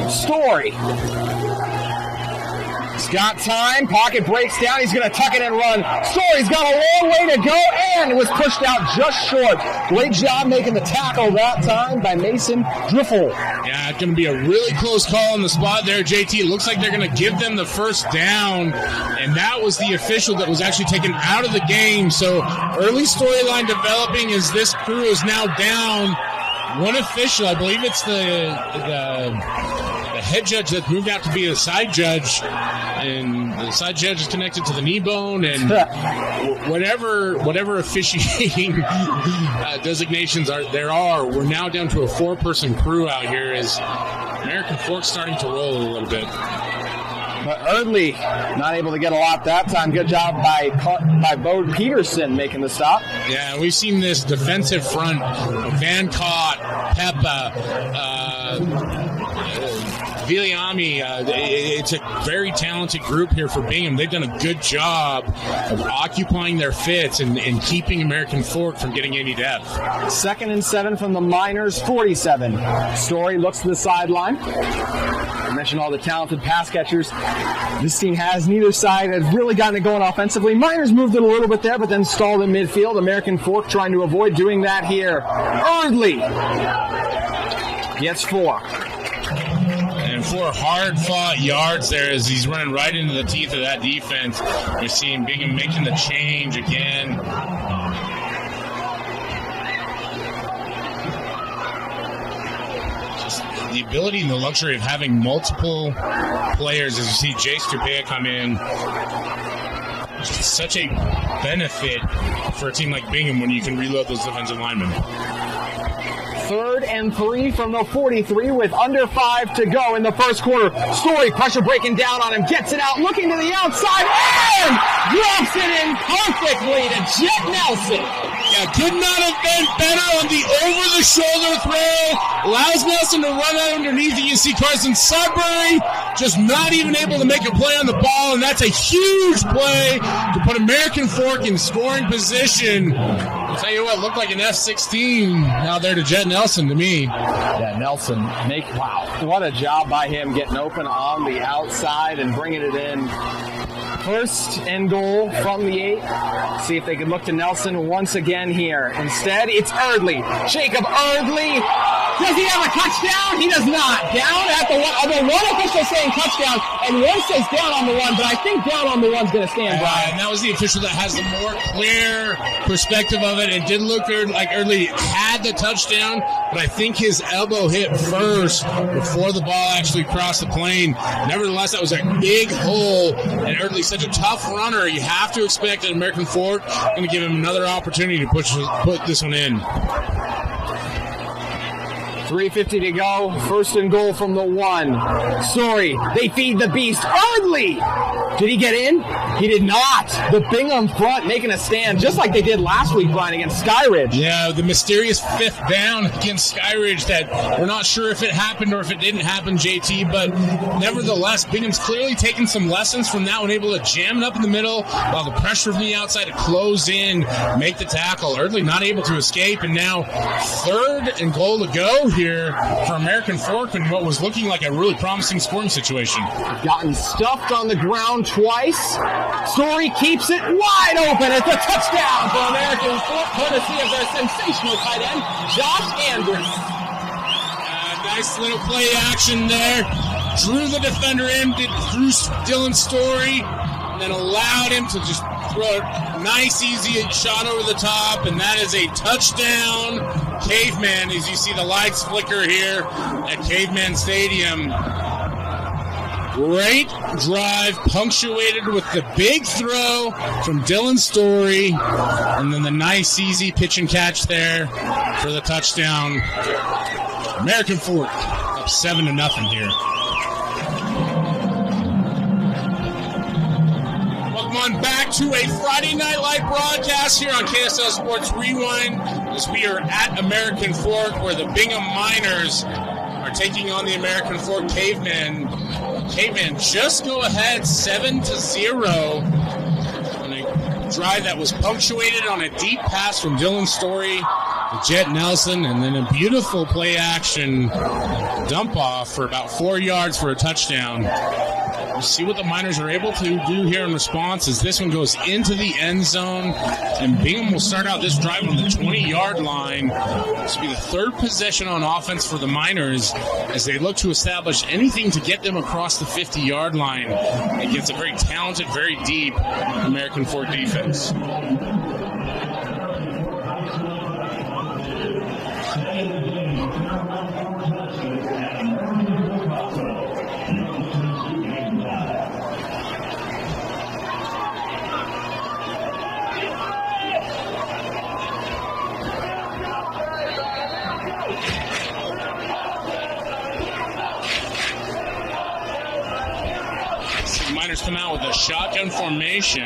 Story. He's got time. Pocket breaks down. He's going to tuck it and run. Story's got a long way to go and it was pushed out just short. Great job making the tackle that time by Mason Driffel. Yeah, it's going to be a really close call on the spot there, JT. It looks like they're going to give them the first down, and that was the official that was actually taken out of the game. So early storyline developing as this crew is now down one official. I believe it's the head judge that moved out to be a side judge, and the side judge is connected to the knee bone, and whatever officiating designations we're now down to a 4-person crew out here as American Fork starting to roll a little bit. But Erdley not able to get a lot that time. Good job by Bo Peterson making the stop. Yeah, we've seen this defensive front, Van Cott, Peppa, Viliami. It's a very talented group here for Bingham. They've done a good job of occupying their fits and keeping American Fork from getting any depth. 2nd and 7 from the Miners, 47. Story looks to the sideline. I mentioned all the talented pass catchers this team has. Neither side has really gotten it going offensively. Miners moved it a little bit there, but then stalled in midfield. American Fork trying to avoid doing that here. Erdley gets 4. And 4 hard-fought yards there as he's running right into the teeth of that defense. We're seeing Bingham making the change again. Just the ability and the luxury of having multiple players, as you see Jay Strupea come in. Just such a benefit for a team like Bingham when you can reload those defensive linemen. 3rd and 3 from the 43 with under 5 to go in the first quarter. Story pressure breaking down on him, gets it out, looking to the outside, and drops it in perfectly to Jet Nelson. Yeah, could not have been better on the over-the-shoulder throw. Allows Nelson to run out underneath it. You see Carson Sudbury just not even able to make a play on the ball, and that's a huge play to put American Fork in scoring position. I'll tell you what, looked like an F-16 out there to Jet Nelson to me. Yeah, Nelson, wow, what a job by him getting open on the outside and bringing it in. 1st and goal from the 8. See if they can look to Nelson once again here. Instead, it's Erdley. Jacob Erdley. Does he have a touchdown? He does not. Down at the 1. Although one official saying touchdown, and one says down on the 1, but I think down on the 1's going to stand, Brian. And that was the official that has the more clear perspective of it. It did look like Erdley had the touchdown, but I think his elbow hit first before the ball actually crossed the plane. Nevertheless, that was a big hole, and Erdley's such a tough runner. You have to expect that American Fork going to give him another opportunity to put this one in. 3:50 to go. 1st and goal from the 1. Sorry, they feed the beast. Erdley! Did he get in? He did not. The Bingham front making a stand, just like they did last week, Brian, against Skyridge. Yeah, the mysterious 5th down against Skyridge that we're not sure if it happened or if it didn't happen, JT, but nevertheless, Bingham's clearly taken some lessons from that one, able to jam it up in the middle while the pressure from the outside to close in, make the tackle. Erdley not able to escape, and now 3rd and goal to go here for American Fork in what was looking like a really promising scoring situation. Gotten stuffed on the ground twice. Story keeps it wide open. It's a touchdown for American Fork, courtesy of their sensational tight end, Josh Andrews. Nice little play action there. Drew the defender in, drew Dylan Story, and then allowed him to just throw a nice, easy shot over the top, and that is a touchdown. Caveman, as you see the lights flicker here at Caveman Stadium. Great drive, punctuated with the big throw from Dylan Story, and then the nice, easy pitch and catch there for the touchdown. American Fork up 7-0 here. Welcome on back to a Friday Night Live broadcast here on KSL Sports Rewind, as we are at American Fork, where the Bingham Miners are taking on the American Fork Cavemen. Cavemen just go ahead 7-0 on a drive that was punctuated on a deep pass from Dylan Story Jet Nelson, and then a beautiful play action dump off for about 4 yards for a touchdown. We'll see what the Miners are able to do here in response as this one goes into the end zone. And Bingham will start out this drive on the 20-yard line. This will be the third possession on offense for the Miners as they look to establish anything to get them across the 50-yard line against a very talented, very deep American Fork defense. Miners come out with a shotgun formation.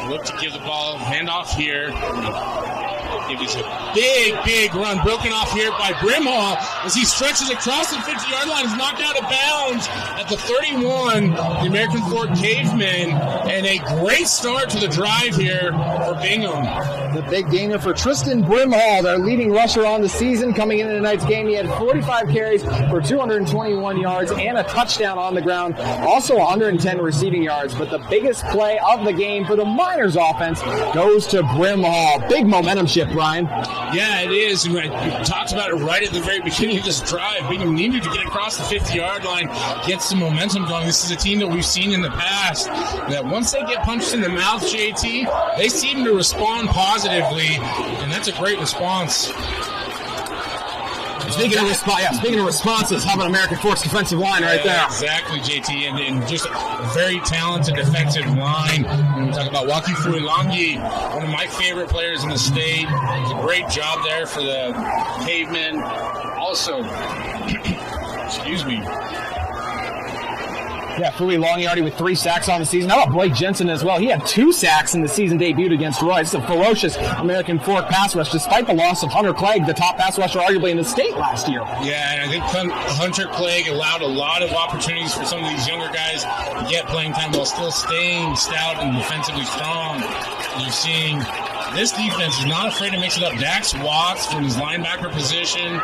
Look to give the ball handoff here. It is a big run broken off here by Brimhall as he stretches across the 50-yard line. Is knocked out of bounds at the 31. The American Fork Cavemen, and a great start to the drive here for Bingham. The big gainer for Tristan Brimhall, their leading rusher on the season. Coming into tonight's game, he had 45 carries for 221 yards and a touchdown on the ground. Also 110 receiving yards. But the biggest play of the game for the Miners offense goes to Brimhall. Big momentum shift, Brian. Yeah, it is. And we talked about it right at the very beginning of this drive. Bingham needed to get across the 50-yard line, get some momentum going. This is a team that we've seen in the past that once they get punched in the mouth, JT, they seem to respond positively, and that's a great response. Speaking of responses, how about American Fork's defensive line right there? Exactly, JT, and just a very talented defensive line. When we talk about Waki Fuilangi, one of my favorite players in the state. Does a great job there for the Cavemen. Also, excuse me. Yeah, Fui Longiardi with 3 sacks on the season. How about Blake Jensen as well? He had 2 sacks in the season debut against Roy. It's a ferocious American Fork pass rush, despite the loss of Hunter Clegg, the top pass rusher arguably in the state last year. Yeah, and I think Hunter Clegg allowed a lot of opportunities for some of these younger guys to get playing time while still staying stout and defensively strong. You're seeing this defense is not afraid to mix it up. Dax Watts from his linebacker position,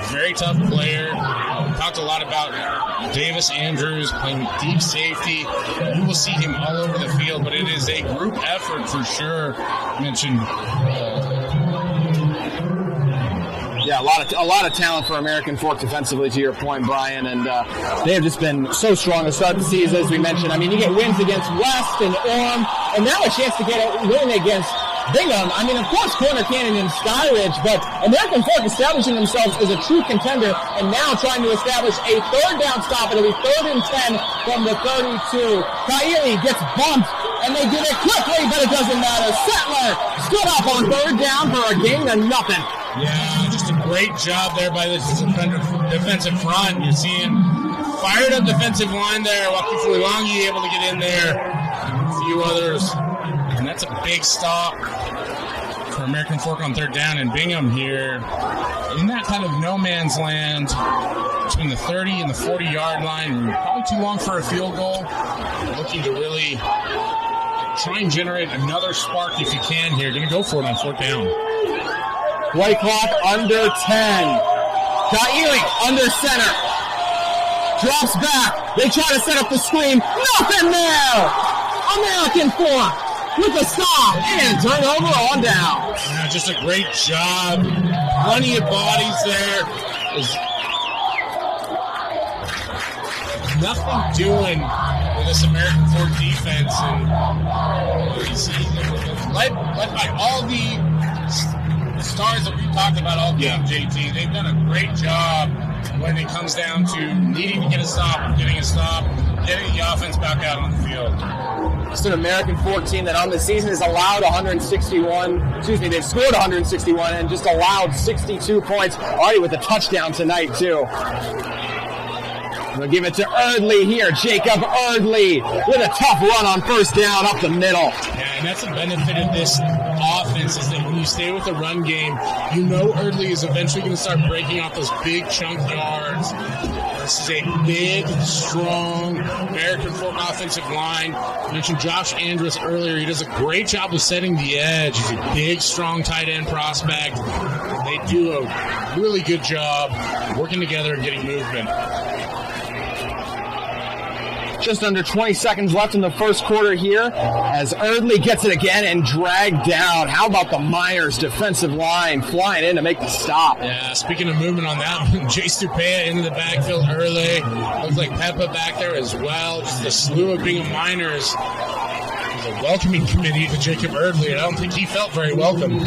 very tough player. We talked a lot about Davis Andrews playing deep safety. You will see him all over the field, but it is a group effort for sure. You mentioned a lot of talent for American Fork defensively, to your point, Brian, and they have just been so strong to start the season, as we mentioned. I mean, you get wins against West and Orem, and now a chance to get a win against Bingham. I mean, of course, Corner Canyon and Skyridge, but American Fork establishing themselves as a true contender and now trying to establish a third down stop. It'll be 3rd and 10 from the 32. Kaili gets bumped, and they did it quickly, but it doesn't matter. Settler stood up on 3rd down for a gain of nothing. Yeah, just a great job there by this defensive front. You're seeing fired up defensive line there. Waki Fuilangi able to get in there. A few others. And that's a big stop for American Fork on 3rd down. And Bingham here in that kind of no man's land between the 30 and the 40-yard line. Probably too long for a field goal. Looking to really try and generate another spark if you can here. Going to go for it on 4th down. Play clock under 10. Kaili under center. Drops back. They try to set up the screen. Nothing there. American Fork with a stop and turnover on down. Yeah, just a great job. Plenty of bodies there. There's nothing doing with this American Fork defense. And you see, led by all the stars that we've talked about all game, JT. They've done a great job when it comes down to needing to get a stop, getting a stop, getting the offense back out on the field. It's an American Fork team that on the season has allowed they've scored 161 and just allowed 62 points, already with a touchdown tonight, too. We'll give it to Erdley here. Jacob Erdley with a tough run on first down up the middle. Yeah, and that's the benefit of this offense is that when you stay with the run game, you know Erdley is eventually going to start breaking off those big chunk yards. This is a big, strong American Fork offensive line. I mentioned Josh Andrus earlier. He does a great job of setting the edge. He's a big, strong tight end prospect. They do a really good job working together and getting movement. Just under 20 seconds left in the first quarter here as Erdley gets it again and dragged down. How about the Miners defensive line flying in to make the stop? Yeah, speaking of movement on that one, Jay Stupea into the backfield early. Looks like Peppa back there as well. Just a slew of Bingham Miners. There's a welcoming committee to Jacob Erdley. I don't think he felt very welcome.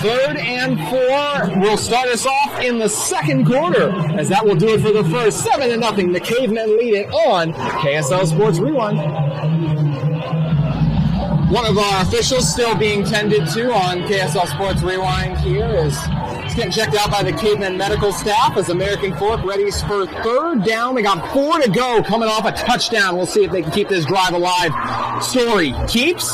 3rd and 4 will start us off in the second quarter, as that will do it for the first. 7-0. The Cavemen lead it on KSL Sports Rewind. One of our officials still being tended to on KSL Sports Rewind here is getting checked out by the Cavemen medical staff as American Fork readies for 3rd down. They got 4 to go coming off a touchdown. We'll see if they can keep this drive alive. Story keeps.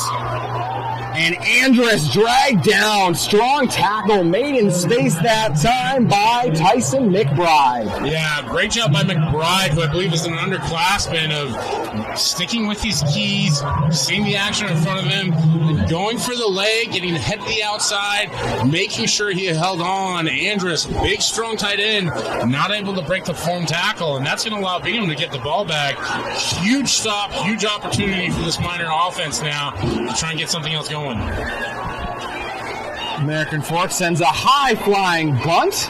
And Andrus dragged down. Strong tackle made in space that time by Tyson McBride. Yeah, great job by McBride, who I believe is an underclassman, of sticking with his keys, seeing the action in front of him, and going for the leg, getting the head to the outside, making sure he held on. Andrus, big, strong tight end, not able to break the form tackle, and that's going to allow Bingham to get the ball back. Huge stop, huge opportunity for this Miner offense now to try and get something else going. American Fork sends a high-flying bunt.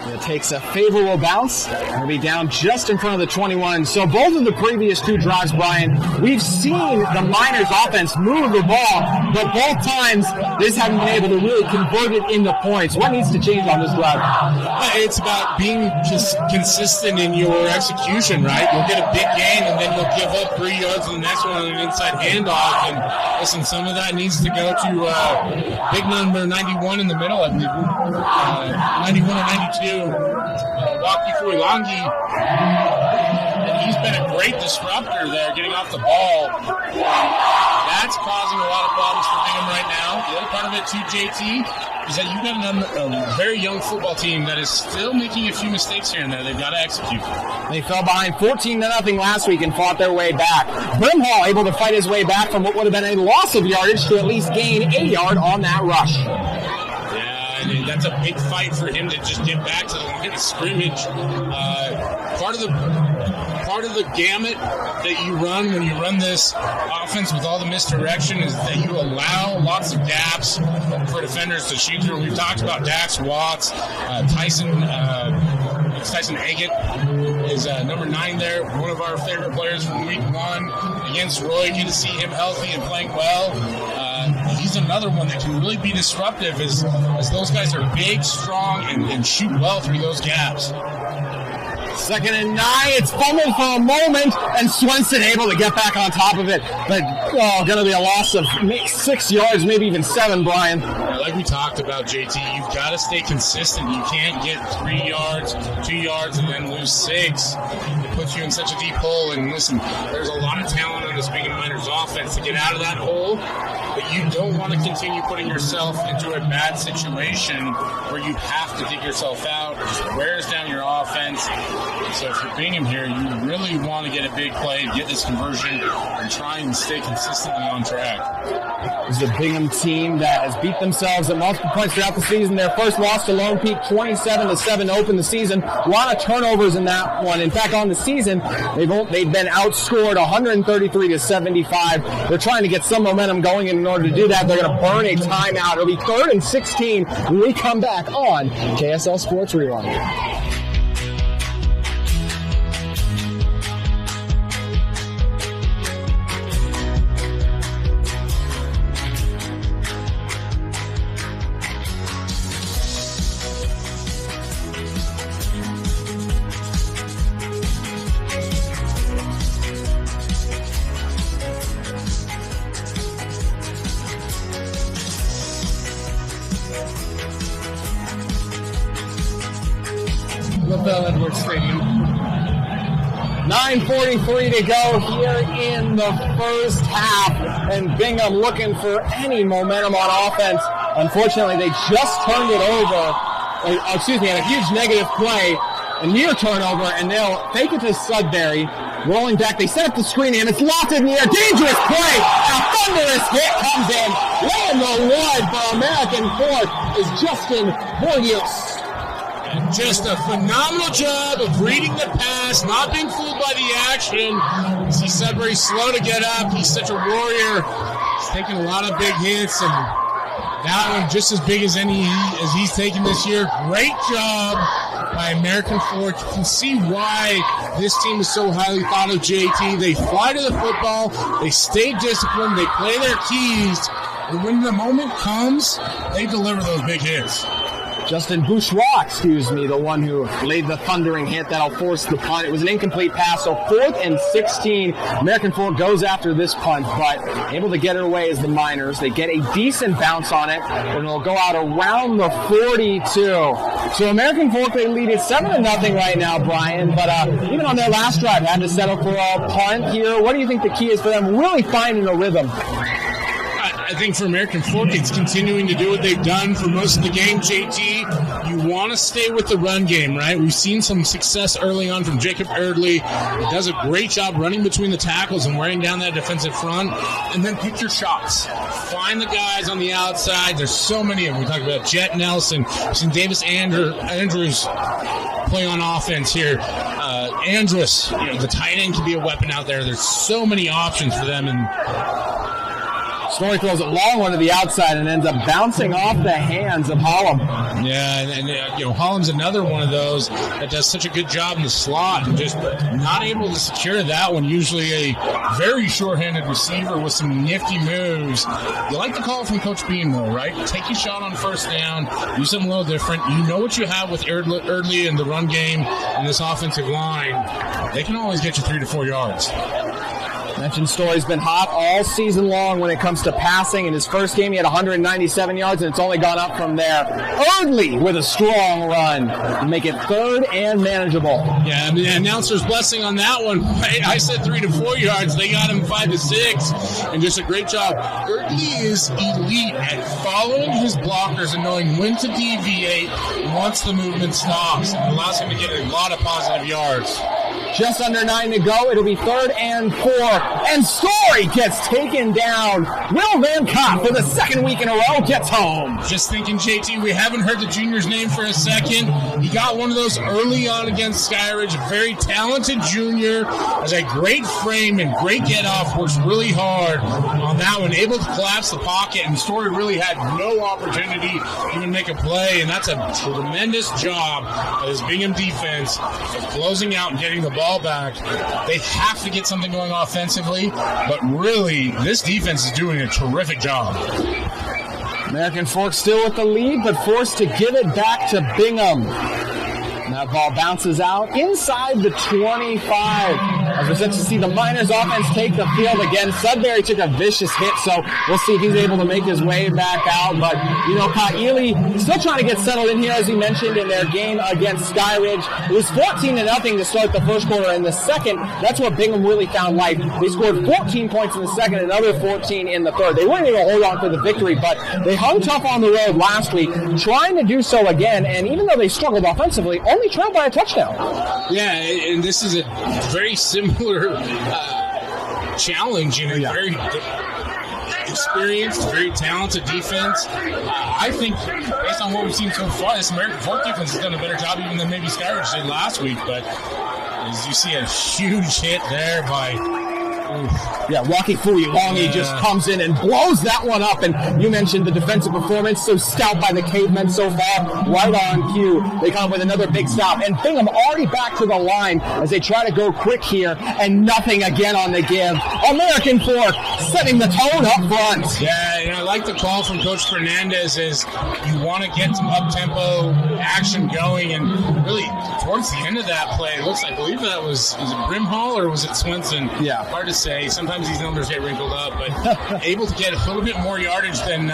It takes a favorable bounce. It'll be down just in front of the 21. So both of the previous 2 drives, Brian, we've seen the Miners offense move the ball, but both times they just haven't been able to really convert it into points. What needs to change on this drive? It's about being just consistent in your execution, right? You'll get a big gain, and then you'll give up 3 yards on the next one on an inside handoff. And listen, some of that needs to go to big number 91 in the middle, I believe, 91 or 92. Waki Fuilangi, and he's been a great disruptor there, getting off the ball. That's causing a lot of problems for Bingham right now. The other part of it too, JT, is that you've got a very young football team that is still making a few mistakes here and there. They've got to execute. They fell behind 14-0 last week and fought their way back. Brimhall able to fight his way back from what would have been a loss of yardage to at least gain a yard on that rush. That's a big fight for him to just get back to the line of scrimmage. Part of the gamut that you run when you run this offense with all the misdirection is that you allow lots of gaps for defenders to shoot through. We've talked about Dax Watts, Tyson Agate is number 9 there, one of our favorite players from week 1 against Roy. Good to see him healthy and playing well. He's another one that can really be disruptive as those guys are big, strong, and shoot well through those gaps. 2nd and 9, it's fumbled for a moment, and Swenson able to get back on top of it. But, going to be a loss of 6 yards, maybe even 7, Brian. Like we talked about, JT, you've got to stay consistent. You can't get 3 yards, 2 yards, and then lose 6. It puts you in such a deep hole. And listen, there's a lot of talent on this Bingham Miners offense to get out of that hole, but you don't want to continue putting yourself into a bad situation where you have to dig yourself out. It just wears down your offense. So if you're Bingham here, you really want to get a big play, get this conversion, and try and stay consistently on track. This is a Bingham team that has beat themselves at multiple points throughout the season. Their first loss to Lone Peak, 27-7 to open the season. A lot of turnovers in that one. In fact, on the season, they've been outscored 133-75. They're trying to get some momentum going, and in order to do that, they're going to burn a timeout. It'll be 3rd and 16 when we come back on KSL Sports Rewind. LaBelle Edwards Stadium. 9:43 to go here in the first half, and Bingham looking for any momentum on offense. Unfortunately, they just turned it over. Had a huge negative play, a near turnover, and they'll fake it to Sudbury. Rolling back, they set up the screen, and it's locked in the air. Dangerous play! A thunderous hit comes in. Laying the wood for American Fork is Justin Borgios. Just a phenomenal job of reading the pass, not being fooled by the action. See Sudbury slow to get up. He's such a warrior. He's taking a lot of big hits, and that one just as big as any as he's taken this year. Great job by American Fork. You can see why this team is so highly thought of, JT. They fly to the football. They stay disciplined. They play their keys. And when the moment comes, they deliver those big hits. Justin Bourgeois, the one who laid the thundering hit that'll force the punt. It was an incomplete pass, so 4th and 16. American Fork goes after this punt, but able to get it away as the Miners. They get a decent bounce on it, and it'll go out around the 42. So American Fork, they lead it 7-0 right now, Brian, but even on their last drive, had to settle for a punt here. What do you think the key is for them really finding a rhythm? I think for American Fork, it's continuing to do what they've done for most of the game, JT. You want to stay with the run game, right? We've seen some success early on from Jacob Erdley. He does a great job running between the tackles and wearing down that defensive front. And then pick your shots. Find the guys on the outside. There's so many of them. We talked about Jet Nelson. We've seen Davis Andrews play on offense here. Andrus, the tight end can be a weapon out there. There's so many options for them, and Story throws a long one to the outside and ends up bouncing off the hands of Hollum. Yeah, and Hollum's another one of those that does such a good job in the slot and just not able to secure that one. Usually a very short-handed receiver with some nifty moves. You like the call from Coach Beam, though, right? Take your shot on first down, do something a little different. You know what you have with Erdley in the run game and this offensive line. They can always get you 3 to 4 yards. Mentioned Story's been hot all season long when it comes to passing. In his first game, he had 197 yards, and it's only gone up from there. Early with a strong run to make it 3rd and manageable. Yeah, the announcer's blessing on that one. Right? I said 3 to 4 yards. They got him 5 to 6, and just a great job. Early is elite at following his blockers and knowing when to deviate once the movement stops. It allows him to get a lot of positive yards. Just under 9 to go. It'll be 3rd and 4. And Story gets taken down. Will Van Kopp, for the second week in a row, gets home. Just thinking, JT, we haven't heard the junior's name for a second. He got one of those early on against Skyridge. A very talented junior. Has a great frame and great get-off. Works really hard on that one. Able to collapse the pocket. And Story really had no opportunity to even make a play. And that's a tremendous job of his Bingham defense of closing out and getting the ball back. They have to get something going offensively, but really, this defense is doing a terrific job. American Fork still with the lead, but forced to give it back to Bingham. And that ball bounces out inside the 25. As we're set to see the Miners offense take the field again. Sudbury took a vicious hit, so we'll see if he's able to make his way back out. But, Ka'ili still trying to get settled in here, as he mentioned, in their game against Skyridge. It was 14-0 to start the first quarter. In the second, that's where Bingham really found life. They scored 14 points in the second, another 14 in the third. They weren't able to hold on for the victory, but they hung tough on the road last week, trying to do so again. And even though they struggled offensively, only trailed by a touchdown. Yeah, and this is a very similar challenge, very experienced, very talented defense. I think, based on what we've seen so far, this American Fork defense has done a better job even than maybe Skyridge did last week. But as you see, a huge hit there by... Yeah, Waki Fuilongi just comes in and blows that one up. And you mentioned the defensive performance, so stout by the Cavemen so far, right on cue. They come with another big stop. And Bingham already back to the line as they try to go quick here, and nothing again on the give. American Fork setting the tone up front. Yeah, like the call from Coach Fernandez is you want to get some up-tempo action going, and really towards the end of that play, it looks like, I believe that was it Brimhall or was it Swenson? Yeah. Hard to say. Sometimes these numbers get wrinkled up, but able to get a little bit more yardage than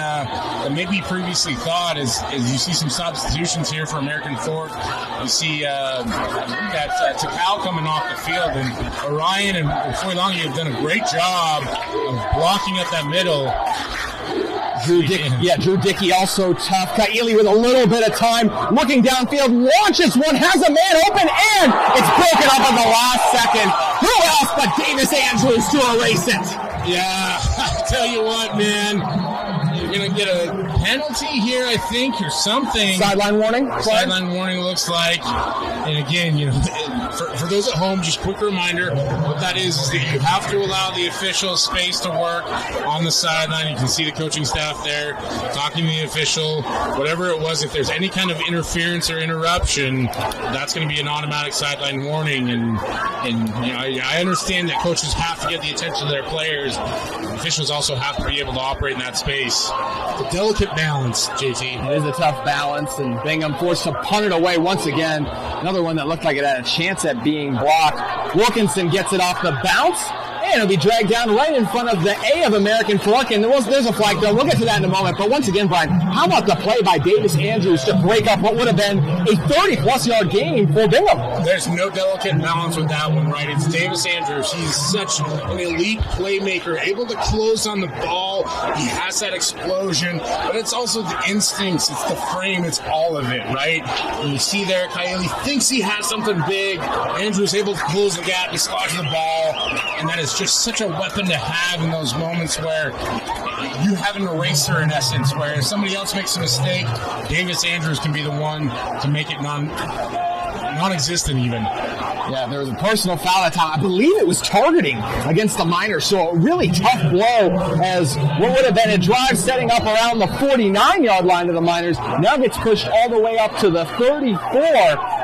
maybe previously thought as you see some substitutions here for American Fork. You see that Takao coming off the field, and Orion and Foy Longy have done a great job of blocking up that middle. Drew Dickey also tough. Kaili with a little bit of time, looking downfield, launches one, has a man open, and it's broken up in the last second. Who else but Davis Andrews to erase it? Yeah, I tell you what, man, you're going to get a penalty here, I think, or something. Sideline warning? Sideline warning looks like. And again, for those at home, just quick reminder, what that is that you have to allow the official space to work on the sideline. You can see the coaching staff there talking to the official. Whatever it was, if there's any kind of interference or interruption, that's going to be an automatic sideline warning. And I understand that coaches have to get the attention of their players. Officials also have to be able to operate in that space. It's a delicate balance, JT. It is a tough balance, and Bingham forced to punt it away once again. Another one that looked like it had a chance at being blocked. Wilkinson gets it off the bounce, and it'll be dragged down right in front of the A of American Fork, and there's a flag there. We'll get to that in a moment, but once again, Brian, how about the play by Davis Andrews to break up what would have been a 30-plus yard gain for Bingham? There's no delicate balance with that one, right? It's Davis Andrews. He's such an elite playmaker, able to close on the ball. He has that explosion, but it's also the instincts. It's the frame. It's all of it, right? And you see there, Kaili thinks he has something big. Andrews able to close the gap, dislodge the ball, and that is just such a weapon to have in those moments where you have an eraser, in essence, where if somebody else makes a mistake, Davis Andrews can be the one to make it non-existent even. Yeah, there was a personal foul at time. I believe it was targeting against the Miners, so a really tough blow as what would have been a drive setting up around the 49-yard line of the Miners now gets pushed all the way up to the 34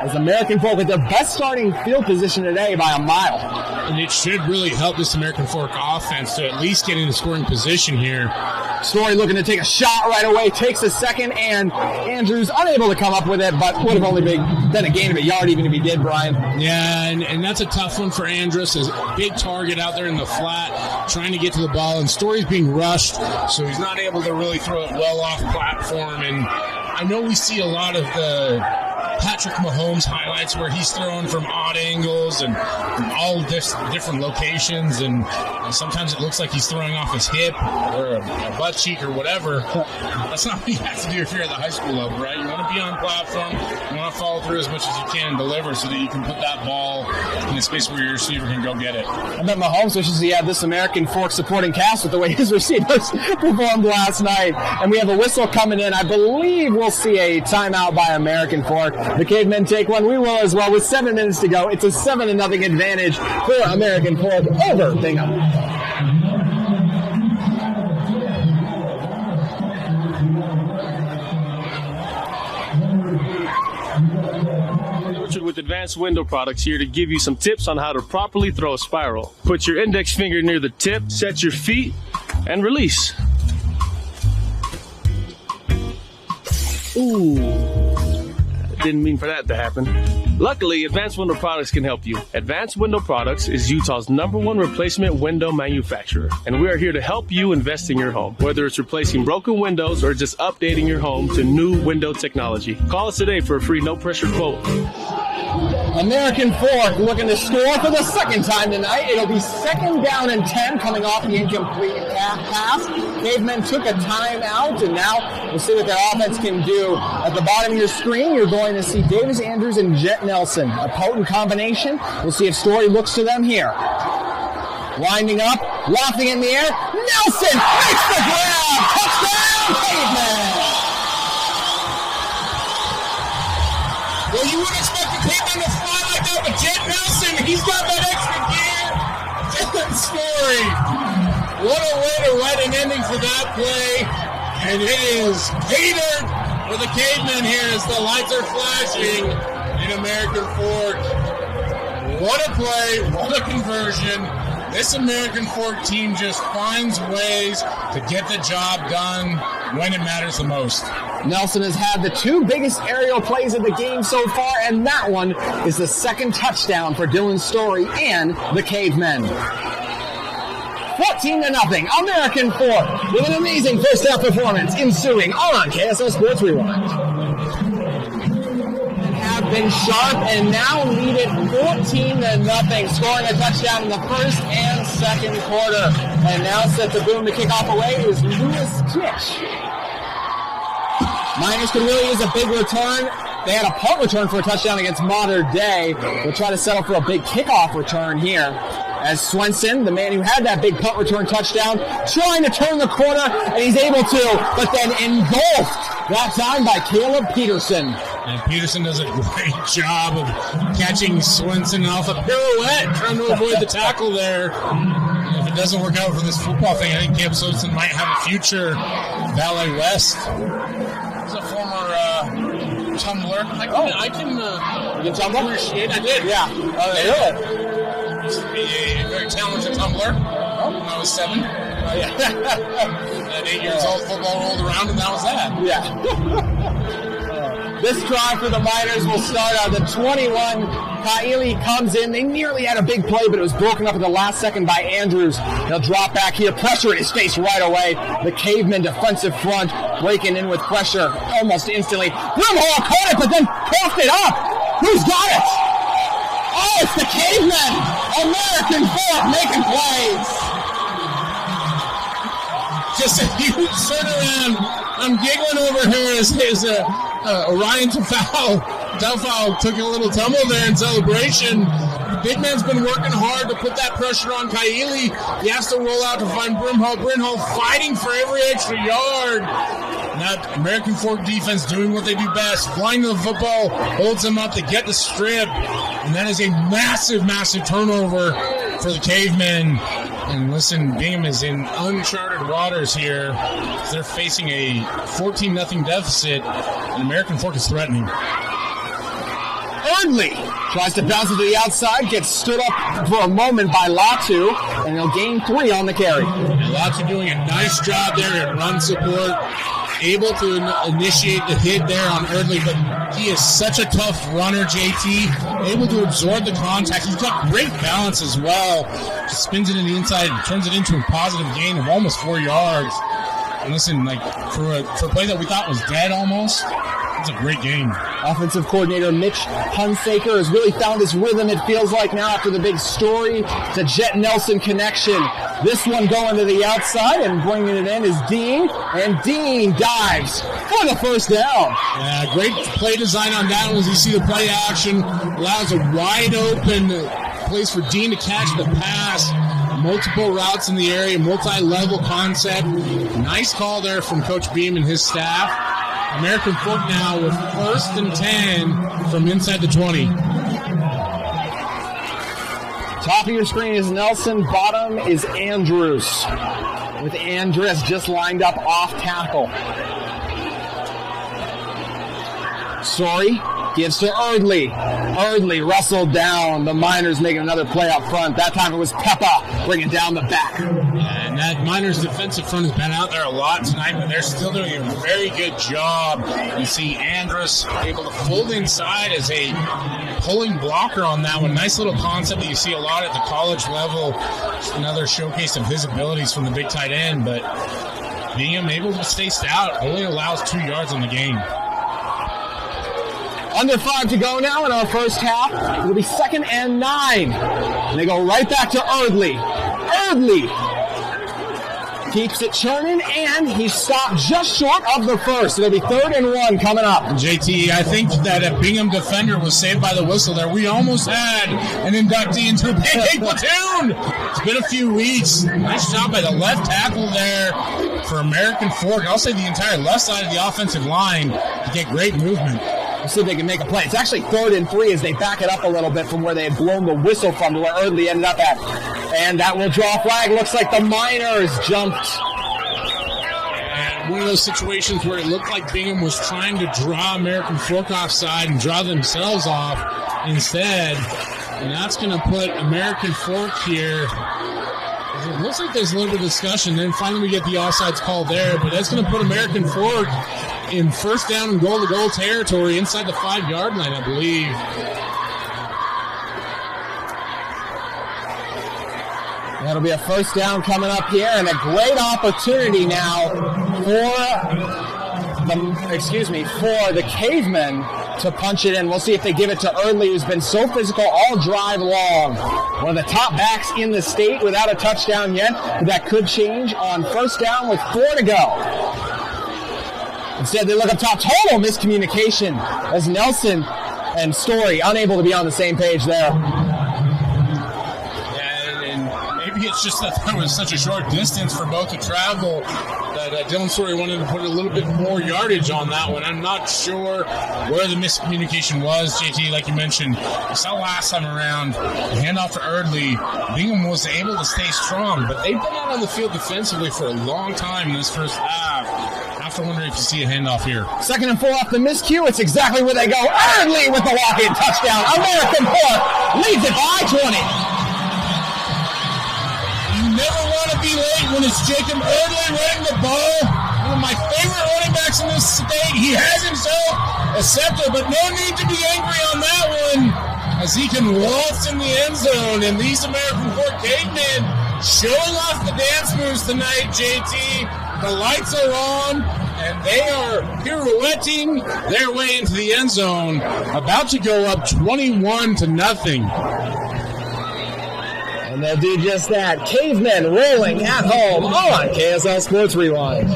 as American Fork with their best starting field position today by a mile. And it should really help this American Fork offense to at least get in the scoring position here. Story looking to take a shot right away, takes a second, and Andrews unable to come up with it, but would have only been a gain of a yard even if he did, Brian. Yeah, and that's a tough one for Andrews. A big target out there in the flat, trying to get to the ball, and Story's being rushed, so he's not able to really throw it well off platform. And I know we see a lot of the Patrick Mahomes highlights where he's throwing from odd angles and from all different locations, and sometimes it looks like he's throwing off his hip or a butt cheek or whatever. That's not what you have to do if you're at the high school level, right? You want to be on platform, you want to follow through as much as you can and deliver so that you can put that ball in a space where your receiver can go get it. I bet Mahomes wishes he had this American Fork supporting cast with the way his receivers performed last night. And we have a whistle coming in. I believe we'll see a timeout by American Fork. The Cavemen take one. We will as well. With 7 minutes to go, it's a 7-0 advantage for American Fork over Bingham. With Advanced Window Products here to give you some tips on how to properly throw a spiral. Put your index finger near the tip, set your feet, and release. Ooh, didn't mean for that to happen. Luckily, Advanced Window Products can help you. Advanced Window Products is Utah's #1 replacement window manufacturer, and we are here to help you invest in your home. Whether it's replacing broken windows or just updating your home to new window technology. Call us today for a free no-pressure quote. American Fork looking to score for the second time tonight. It'll be 2nd down and 10 coming off the incomplete pass. Cavemen took a timeout, and now we'll see what their offense can do. At the bottom of your screen, you're going to see Davis Andrews and Jet Nelson. A potent combination. We'll see if Story looks to them here. Winding up, lofting in the air. Nelson makes the grab. Touchdown, Cavemen! Well, you wouldn't expect the Cavemen to fly like that, but Jet Nelson, he's got that extra gear. Different story. What a way to write an ending for that play. And it is catered for the Cavemen here as the lights are flashing in American Fork. What a play. What a conversion. This American Fork team just finds ways to get the job done when it matters the most. Nelson has had the two biggest aerial plays of the game so far, and that one is the second touchdown for Dylan Story and the Cavemen. 14-0, American Fork with an amazing first half performance ensuing on KSL Sports Rewind. Have been sharp and now lead it 14-0, scoring a touchdown in the first and second quarter. And now set to boom to kick off away is Lewis Titch. Miners could really use a big return. They had a punt return for a touchdown against Modern Day. They'll try to settle for a big kickoff return here. As Swenson, the man who had that big punt return touchdown, trying to turn the corner, and he's able to, but then engulfed that time by Caleb Peterson. And Peterson does a great job of catching Swenson off a pirouette, trying to avoid the tackle there. And if it doesn't work out for this football thing, I think Caleb Swenson might have a future Valley West. He's a former tumbler. I can tumble? Appreciate. I did. Yeah. Really? Used to be a very talented tumbler when I was 7. At 8 years old, football rolled around, and that was that. Yeah. This drive for the Miners will start on the 21. Kaili comes in. They nearly had a big play, but it was broken up at the last second by Andrews. He'll drop back here. Pressure in his face right away. The Cavemen defensive front breaking in with pressure almost instantly. Brimhall caught it, but then coughed it up. Who's got it? Oh, it's the Cavemen! American Fork making plays! Just a huge turnaround. I'm giggling over here as Orion Taufau took a little tumble there in celebration. The big man's been working hard to put that pressure on Kaili. He has to roll out to find Brimhall. Brimhall fighting for every extra yard. That American Fork defense doing what they do best. Flying to the football, holds them up to get the strip. And that is a massive, massive turnover for the Cavemen. And listen, Bingham is in uncharted waters here. They're facing a 14-0 deficit, and American Fork is threatening. Erdley tries to bounce it to the outside, gets stood up for a moment by Latu, and he'll gain 3 on the carry. And Latu doing a nice job there at run support. Able to initiate the hit there on Erdley, but he is such a tough runner, JT. Able to absorb the contact. He's got great balance as well. Just spins it in the inside and turns it into a positive gain of almost 4 yards. And listen, like for a play that we thought was dead almost, it's a great game. Offensive coordinator Mitch Hunsaker has really found his rhythm, it feels like now, after the big Story to Jet Nelson connection. This one going to the outside and bringing it in is Dean, and Dean dives for the first down. Yeah, great play design on that one as you see the play action. Allows a wide open place for Dean to catch the pass. Multiple routes in the area, multi-level concept. Nice call there from Coach Beam and his staff. American Fork now with 1st and 10 from inside the 20. Top of your screen is Nelson. Bottom is Andrews, with Andrus just lined up off tackle. Story gives to Erdley. Erdley wrestled down. The Miners making another play up front. That time it was Peppa bringing down the back. And that Miners defensive front has been out there a lot tonight, but they're still doing a very good job. You see Andrus able to fold inside as a pulling blocker on that one. Nice little concept that you see a lot at the college level. Just another showcase of his abilities from the big tight end, but Bingham able to stay stout, only allows 2 yards on the game. Under 5 to go now in our first half. It'll be 2nd and 9. And they go right back to Erdley. Erdley keeps it churning, and he stopped just short of the first. It'll be 3rd and 1 coming up. JT, I think that a Bingham defender was saved by the whistle there. We almost had an inductee into the pancake platoon. It's been a few weeks. Nice job by the left tackle there for American Fork. I'll say the entire left side of the offensive line to get great movement. We'll see if they can make a play. It's actually 3rd and 3 as they back it up a little bit from where they had blown the whistle from to where Erdley ended up at. And that will draw a flag. Looks like the Miners jumped. And one of those situations where it looked like Bingham was trying to draw American Fork offside and draw themselves off instead. And that's going to put American Fork here It looks like there's a little bit of discussion. Then finally we get the offsides call there, but that's going to put American Fork in first down and goal-to-goal territory inside the 5-yard line, I believe. That'll be a first down coming up here, and a great opportunity now for the Cavemen to punch it in. We'll see if they give it to Erdley, who's been so physical all drive long. One of the top backs in the state without a touchdown yet, but that could change on first down with 4 to go. Instead, they look up top. Total miscommunication as Nelson and Story unable to be on the same page there. It's just that there was such a short distance for both to travel that Dylan Story wanted to put a little bit more yardage on that one. I'm not sure where the miscommunication was, JT, like you mentioned. We saw last time around, the handoff to Erdley. Bingham was able to stay strong, but they've been out on the field defensively for a long time in this first half. I have to wonder if you see a handoff here. 2nd and 4 off the miscue. It's exactly where they go. Erdley with the walk-in touchdown. American Fork leads it by 20. Never want to be late when it's Jacob Erdley running the ball. One of my favorite running backs in this state. He has himself a scepter, but no need to be angry on that one as he can waltz in the end zone. And these American Fork Cavemen showing off the dance moves tonight, JT. The lights are on, and they are pirouetting their way into the end zone, about to go up 21-0. And they'll do just that. Cavemen rolling at home on KSL Sports Rewind.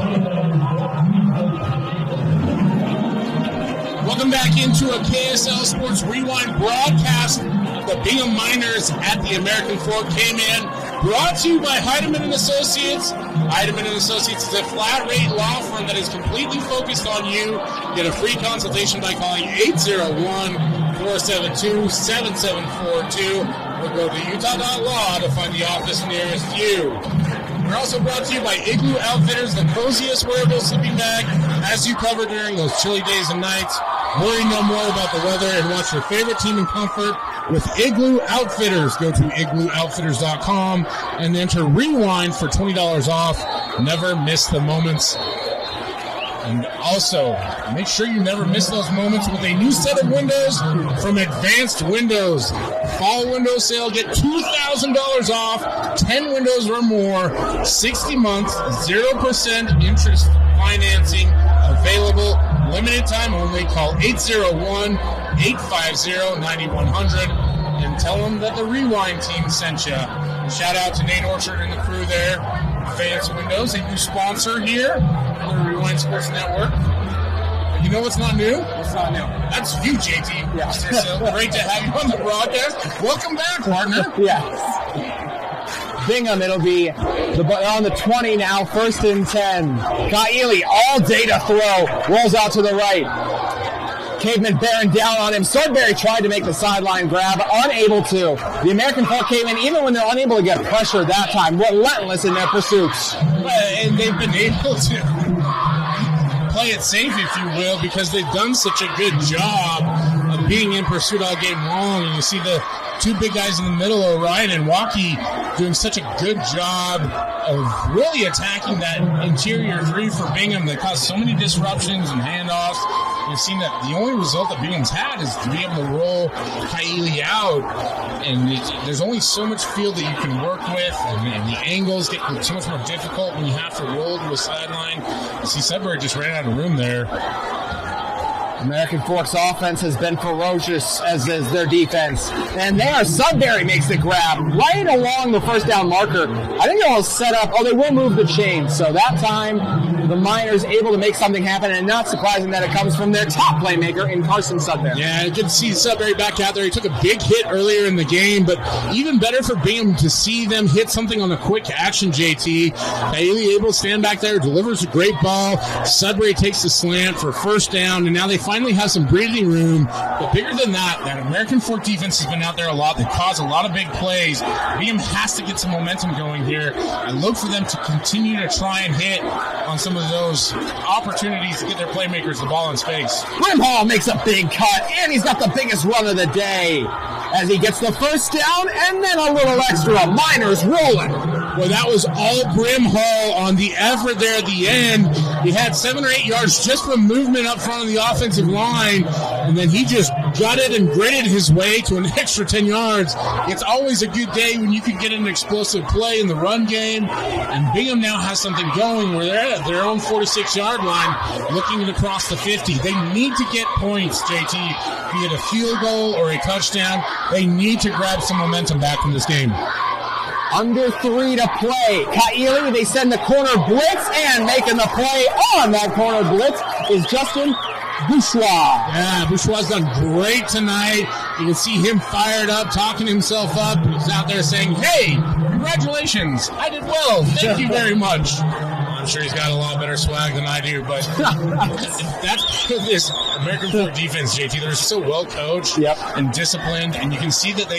Welcome back into a KSL Sports Rewind broadcast of the Bingham Miners at the American Fork Cavemen. Brought to you by Heidemann & Associates. Heidemann & Associates is a flat-rate law firm that is completely focused on you. Get a free consultation by calling 801-472-7742. Or go to utah.law to find the office nearest you. We're also brought to you by Igloo Outfitters, the coziest wearable sleeping bag, as you cover during those chilly days and nights. Worry no more about the weather and watch your favorite team in comfort with Igloo Outfitters. Go to igloooutfitters.com and enter Rewind for $20 off. Never miss the moments. And also, make sure you never miss those moments with a new set of windows from Advanced Windows. Fall window sale, get $2,000 off, 10 windows or more, 60 months, 0% interest financing available, limited time only. Call 801-850-9100 and tell them that the Rewind team sent you. Shout out to Nate Orchard and the crew there. Advanced Windows, a new sponsor here on the Rewind Sports Network. And you know what's not new? What's not new? That's you, JT. Yeah. So great to have you on the broadcast. Welcome back, partner. Yes. Bingham, it'll be on the 20 now, 1st and 10. Kaili, all day to throw, rolls out to the right. Caveman bearing down on him. Sudbury tried to make the sideline grab, unable to. The American Fork Cavemen, even when they're unable to get pressure that time, relentless in their pursuits. And they've been able to play it safe, if you will, because they've done such a good job of being in pursuit all game long. And you see the two big guys in the middle, Orion and Waukee, doing such a good job of really attacking that interior three for Bingham that caused so many disruptions and handoffs. You've seen that the only result that Bingham's had is to be able to roll Kaili out, and there's only so much field that you can work with, and the angles get so much more difficult when you have to roll to a sideline. You see Sudbury just ran out of room there. American Fork's offense has been ferocious, as is their defense. And there, Sudbury makes the grab right along the first down marker. I think they'll set up, they will move the chains. So that time, the Miners able to make something happen, and not surprising that it comes from their top playmaker in Carson Sudbury. Yeah, good to see Sudbury back out there. He took a big hit earlier in the game, but even better for Bingham to see them hit something on a quick action, JT. Bailey able to stand back there, delivers a great ball. Sudbury takes the slant for first down, and now they finally have some breathing room. But bigger than that American Fork defense has been out there a lot. They cause a lot of big plays. Bingham has to get some momentum going here. I look for them to continue to try and hit on some of those opportunities to get their playmakers the ball in space. Brimhall makes a big cut, and he's got the biggest run of the day as he gets the first down and then a little extra. Miners rolling. Well, that was all Brimhall on the effort there at the end. He had 7 or 8 yards just from movement up front of the offensive line, and then he just gutted and gritted his way to an extra 10 yards. It's always a good day when you can get an explosive play in the run game, and Bingham now has something going where they're at their own 46-yard line looking to cross the 50. They need to get points, JT, be it a field goal or a touchdown. They need to grab some momentum back from this game. Under 3 to play. Kaili, they send the corner blitz, and making the play on that corner blitz is Justin Bourgeois. Yeah, Bourgeois done great tonight. You can see him fired up, talking himself up. He's out there saying, hey, congratulations. I did well. Thank you very much. I'm sure he's got a lot better swag than I do, but that's this American Fork defense, JT. They're so well coached and disciplined, and you can see that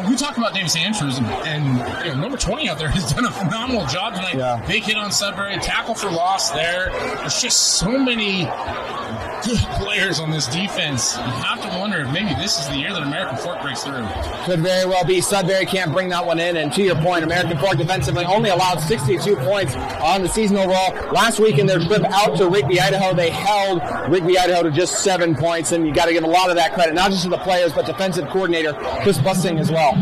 we talk about Davis Andrews, and number 20 out there has done a phenomenal job tonight. Yeah. Big hit on Sudbury, tackle for loss there. There's just so many good players on this defense. You have to wonder if maybe this is the year that American Fork breaks through. Could very well be. Sudbury can't bring that one in, and to your point, American Fork defensively only allowed 62 points on the season overall. Last week in their trip out to Rigby, Idaho, they held Rigby, Idaho to just 7 points, and you got to give a lot of that credit, not just to the players, but defensive coordinator Chris Bussing as well.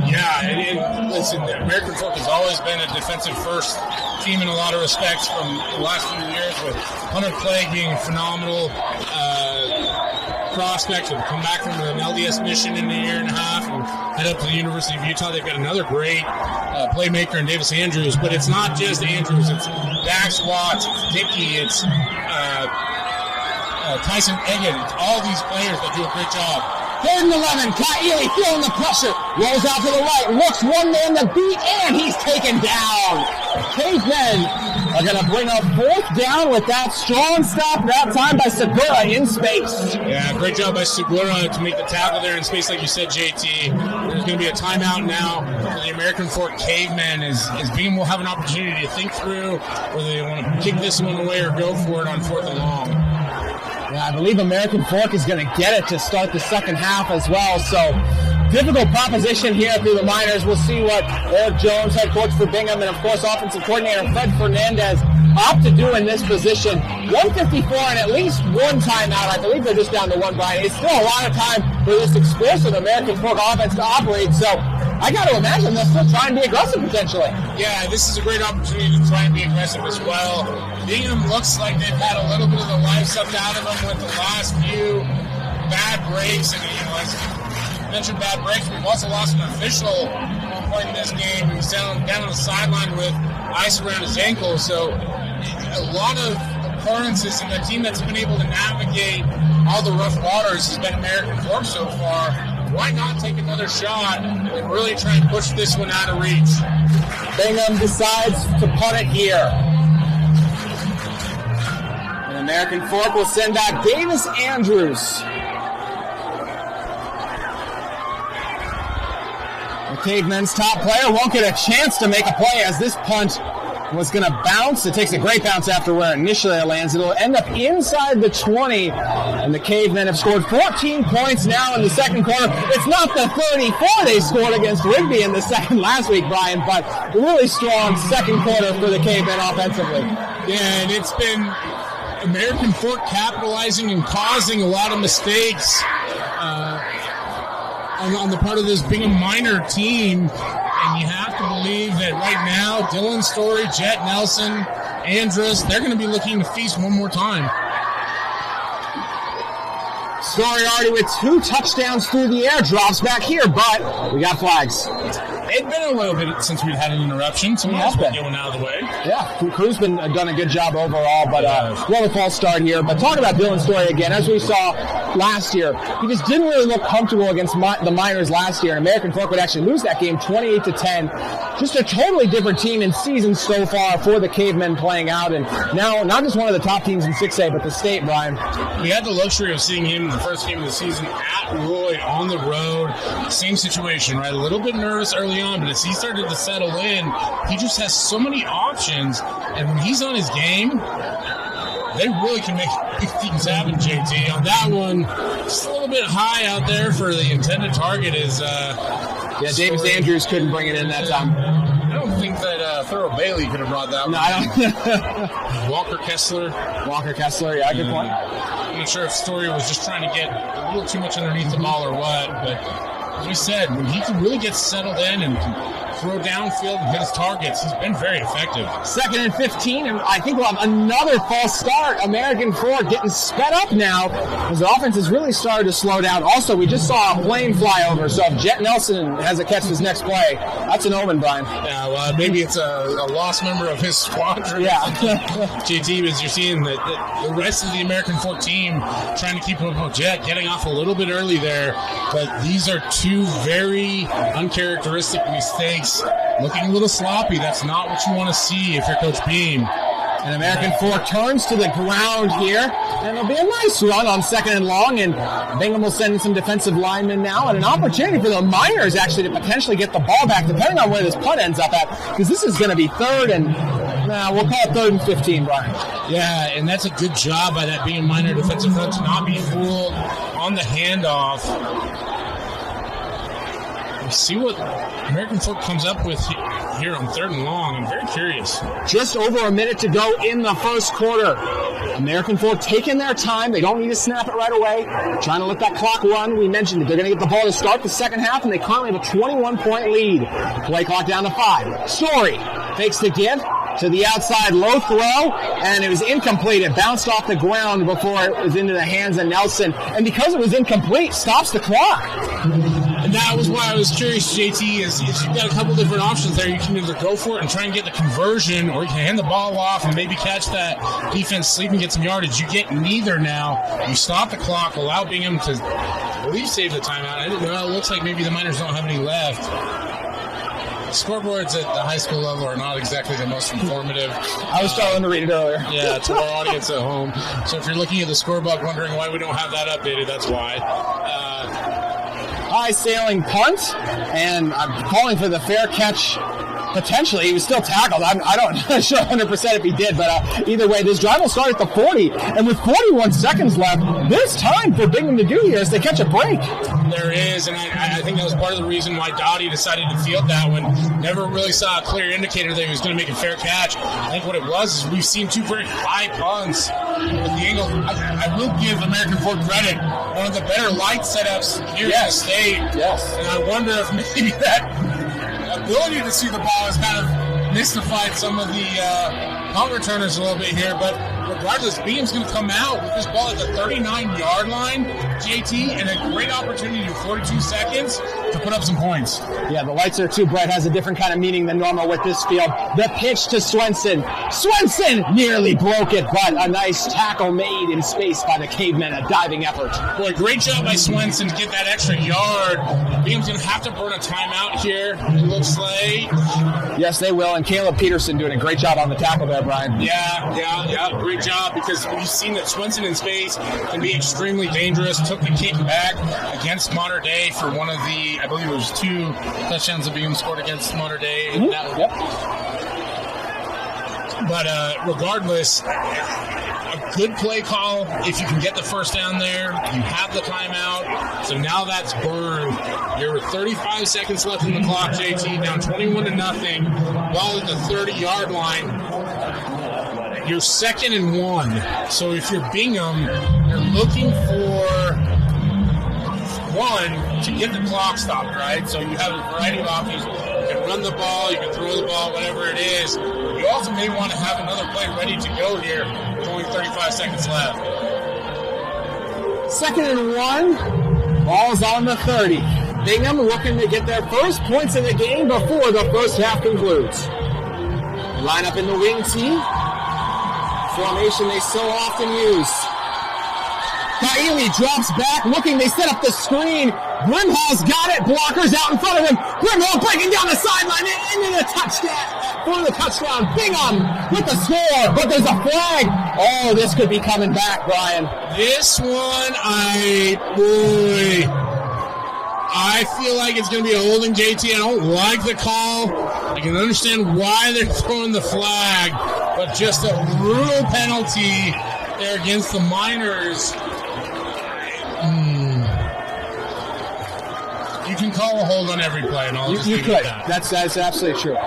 Yeah, and listen, American Fork has always been a defensive-first team in a lot of respects from the last few years, with Hunter Clegg being phenomenal prospect to come back from an LDS mission in a year and a half and head up to the University of Utah. They've got another great playmaker in Davis Andrews, but it's not just Andrews. It's Dax Watts, it's Dickey, it's Tyson Egan. It's all these players that do a great job. 3rd and 11, Kaili feeling the pressure, rolls out to the right, looks one man to beat, and he's taken down. Cavemen are going to bring up 4th down with that strong stop, that time by Segura in space. Yeah, great job by Segura to make the tackle there in space, like you said, JT. There's going to be a timeout now for the American Fork Cavemen as Bingham will have an opportunity to think through whether they want to kick this one away or go for it on 4th and long. Yeah, I believe American Fork is going to get it to start the second half as well. So, difficult proposition here through the Miners. We'll see what Eric Jones, head coach for Bingham, and of course offensive coordinator Fred Fernandez opt to do in this position. 154 and at least one timeout. I believe they're just down to one, Brian. It's still a lot of time for this explosive American Fork offense to operate. So, I got to imagine they'll still try and be aggressive potentially. Yeah, this is a great opportunity to try and be aggressive as well. Bingham looks like they've had a little bit of the life sucked out of them with the last few bad breaks. And, as you mentioned bad breaks, we've also lost an official point in this game. He was down on the sideline with ice around his ankle. So a lot of occurrences, and the team that's been able to navigate all the rough waters has been American Fork so far. Why not take another shot and really try and push this one out of reach? Bingham decides to punt it here. And American Fork will send back Davis Andrews. The Cavemen's top player won't get a chance to make a play as this punt was going to bounce. It takes a great bounce after where initially it lands. It'll end up inside the 20, and the Cavemen have scored 14 points now in the second quarter. It's not the 34 they scored against Rigby in the second last week, Brian, but really strong second quarter for the Cavemen offensively. Yeah, and it's been American Fork capitalizing and causing a lot of mistakes on the part of this Bingham Miner team. And you have to believe that right now, Dylan Story, Jet Nelson, Andrus, they're going to be looking to feast one more time. Story already with 2 touchdowns through the air, drops back here, but we got flags. It's been a little bit since we've had an interruption, so we have to get one out of the way. Yeah, crew's been done a good job overall, but well, a false start here. But talking about Dylan Story again, as we saw last year, he just didn't really look comfortable against the Miners last year, and American Fork would actually lose that game 28-10. Just a totally different team in season so far for the Cavemen playing out, and now not just one of the top teams in 6A, but the state, Brian. We had the luxury of seeing him in the first game of the season at Roy on the road. Same situation, right? A little bit nervous early on, but as he started to settle in, he just has so many options, and when he's on his game, they really can make big things happen, JT. On that one, just a little bit high out there for the intended target is... Davis Andrews couldn't bring it in that time. I don't think that Thurl Bailey could have brought that one. No, I don't. Walker Kessler, yeah, good point. I'm not sure if Story was just trying to get a little too much underneath the ball or what, but as we said, when he can really get settled in and throw downfield and hit his targets, he's been very effective. 2nd and 15, and I think we'll have another false start. American Fork getting sped up now as the offense has really started to slow down. Also, we just saw a plane fly over, so if Jet Nelson has a catch this next play, that's an omen, Brian. Yeah, well, maybe it's a lost member of his squadron. Yeah. JT, as you're seeing that the rest of the American Fork team trying to keep up with Jet, getting off a little bit early there, but these are two very uncharacteristic mistakes. Looking a little sloppy. That's not what you want to see if you're Coach Beam. And American Fork turns to the ground here, and it'll be a nice run on 2nd and long, and Bingham will send in some defensive linemen now, and an opportunity for the Miners actually to potentially get the ball back, depending on where this punt ends up at, because this is going to be 3rd and, we'll call it 3rd and 15, Brian. Yeah, and that's a good job by that Bingham Miner defensive front to not be fooled on the handoff. See what American Fork comes up with here on 3rd and long. I'm very curious. Just over a minute to go in the first quarter. American Fork taking their time. They don't need to snap it right away. Trying to let that clock run. We mentioned it. They're going to get the ball to start the second half, and they currently have a 21-point lead. Play clock down to 5. Story fakes the give to the outside, low throw, and it was incomplete. It bounced off the ground before it was into the hands of Nelson. And because it was incomplete, stops the clock. And that was why I was curious, JT, is you've got a couple different options there. You can either go for it and try and get the conversion, or you can hand the ball off and maybe catch that defense sleep and get some yardage. You get neither now. You stop the clock, allow Bingham to, I believe, save the timeout. I didn't know. It looks like maybe the Miners don't have any left. Scoreboards at the high school level are not exactly the most informative. I was trying to read it earlier. Yeah, to our audience at home. So if you're looking at the scorebook wondering why we don't have that updated, that's why. High sailing punt, and I'm calling for the fair catch. Potentially, he was still tackled. I'm not sure 100% if he did, but either way, this drive will start at the 40, and with 41 seconds left, there's time for Bingham to do here as they catch a break. There is, and I think that was part of the reason why Dottie decided to field that one. Never really saw a clear indicator that he was going to make a fair catch. I think what it was is we've seen two very high punts with the angle. I will give American Fork credit. One of the better light setups here in the state. Yes. And I wonder if maybe that ability to see the ball has kind of mystified some of the punt returners a little bit here, but regardless, Beam's going to come out with this ball at the 39-yard line, JT, and a great opportunity in 42 seconds to put up some points. Yeah, the lights are too bright has a different kind of meaning than normal with this field. The pitch to Swenson. Swenson nearly broke it, but a nice tackle made in space by the Cavemen, a diving effort. Boy, great job by Swenson to get that extra yard. Beam's going to have to burn a timeout here, it looks like. Yes, they will, and Caleb Peterson doing a great job on the tackle there, Brian. Yeah, great job, because we've seen that Swenson in space can be extremely dangerous. Took the kick back against Mater Dei for one of the, I believe it was 2 touchdowns that Bingham scored against Mater Dei. Mm-hmm. Yep. But regardless, a good play call. If you can get the first down there, you have the timeout. So now that's burned. There were 35 seconds left in the clock, JT, down 21-0. Ball at the 30-yard line. You're 2nd and 1. So if you're Bingham, you're looking for one to get the clock stopped, right? So you have a variety of options. You can run the ball, you can throw the ball, whatever it is. You also may want to have another play ready to go here with only 35 seconds left. 2nd and 1. Ball's on the 30. Bingham looking to get their first points in the game before the first half concludes. Line up in the wing tee. Formation they so often use. Kaili drops back, looking, they set up the screen. Grimhall's got it, blockers out in front of him. Grimhall breaking down the sideline and into the touchdown. For the touchdown, Bingham with the score, but there's a flag. Oh, this could be coming back, Brian. This one, I feel like it's going to be a holding, JT. I don't like the call. I can understand why they're throwing the flag, but just a brutal penalty there against the Miners. You can call a hold on every play, and I'll just You leave could. it at that. That's absolutely true.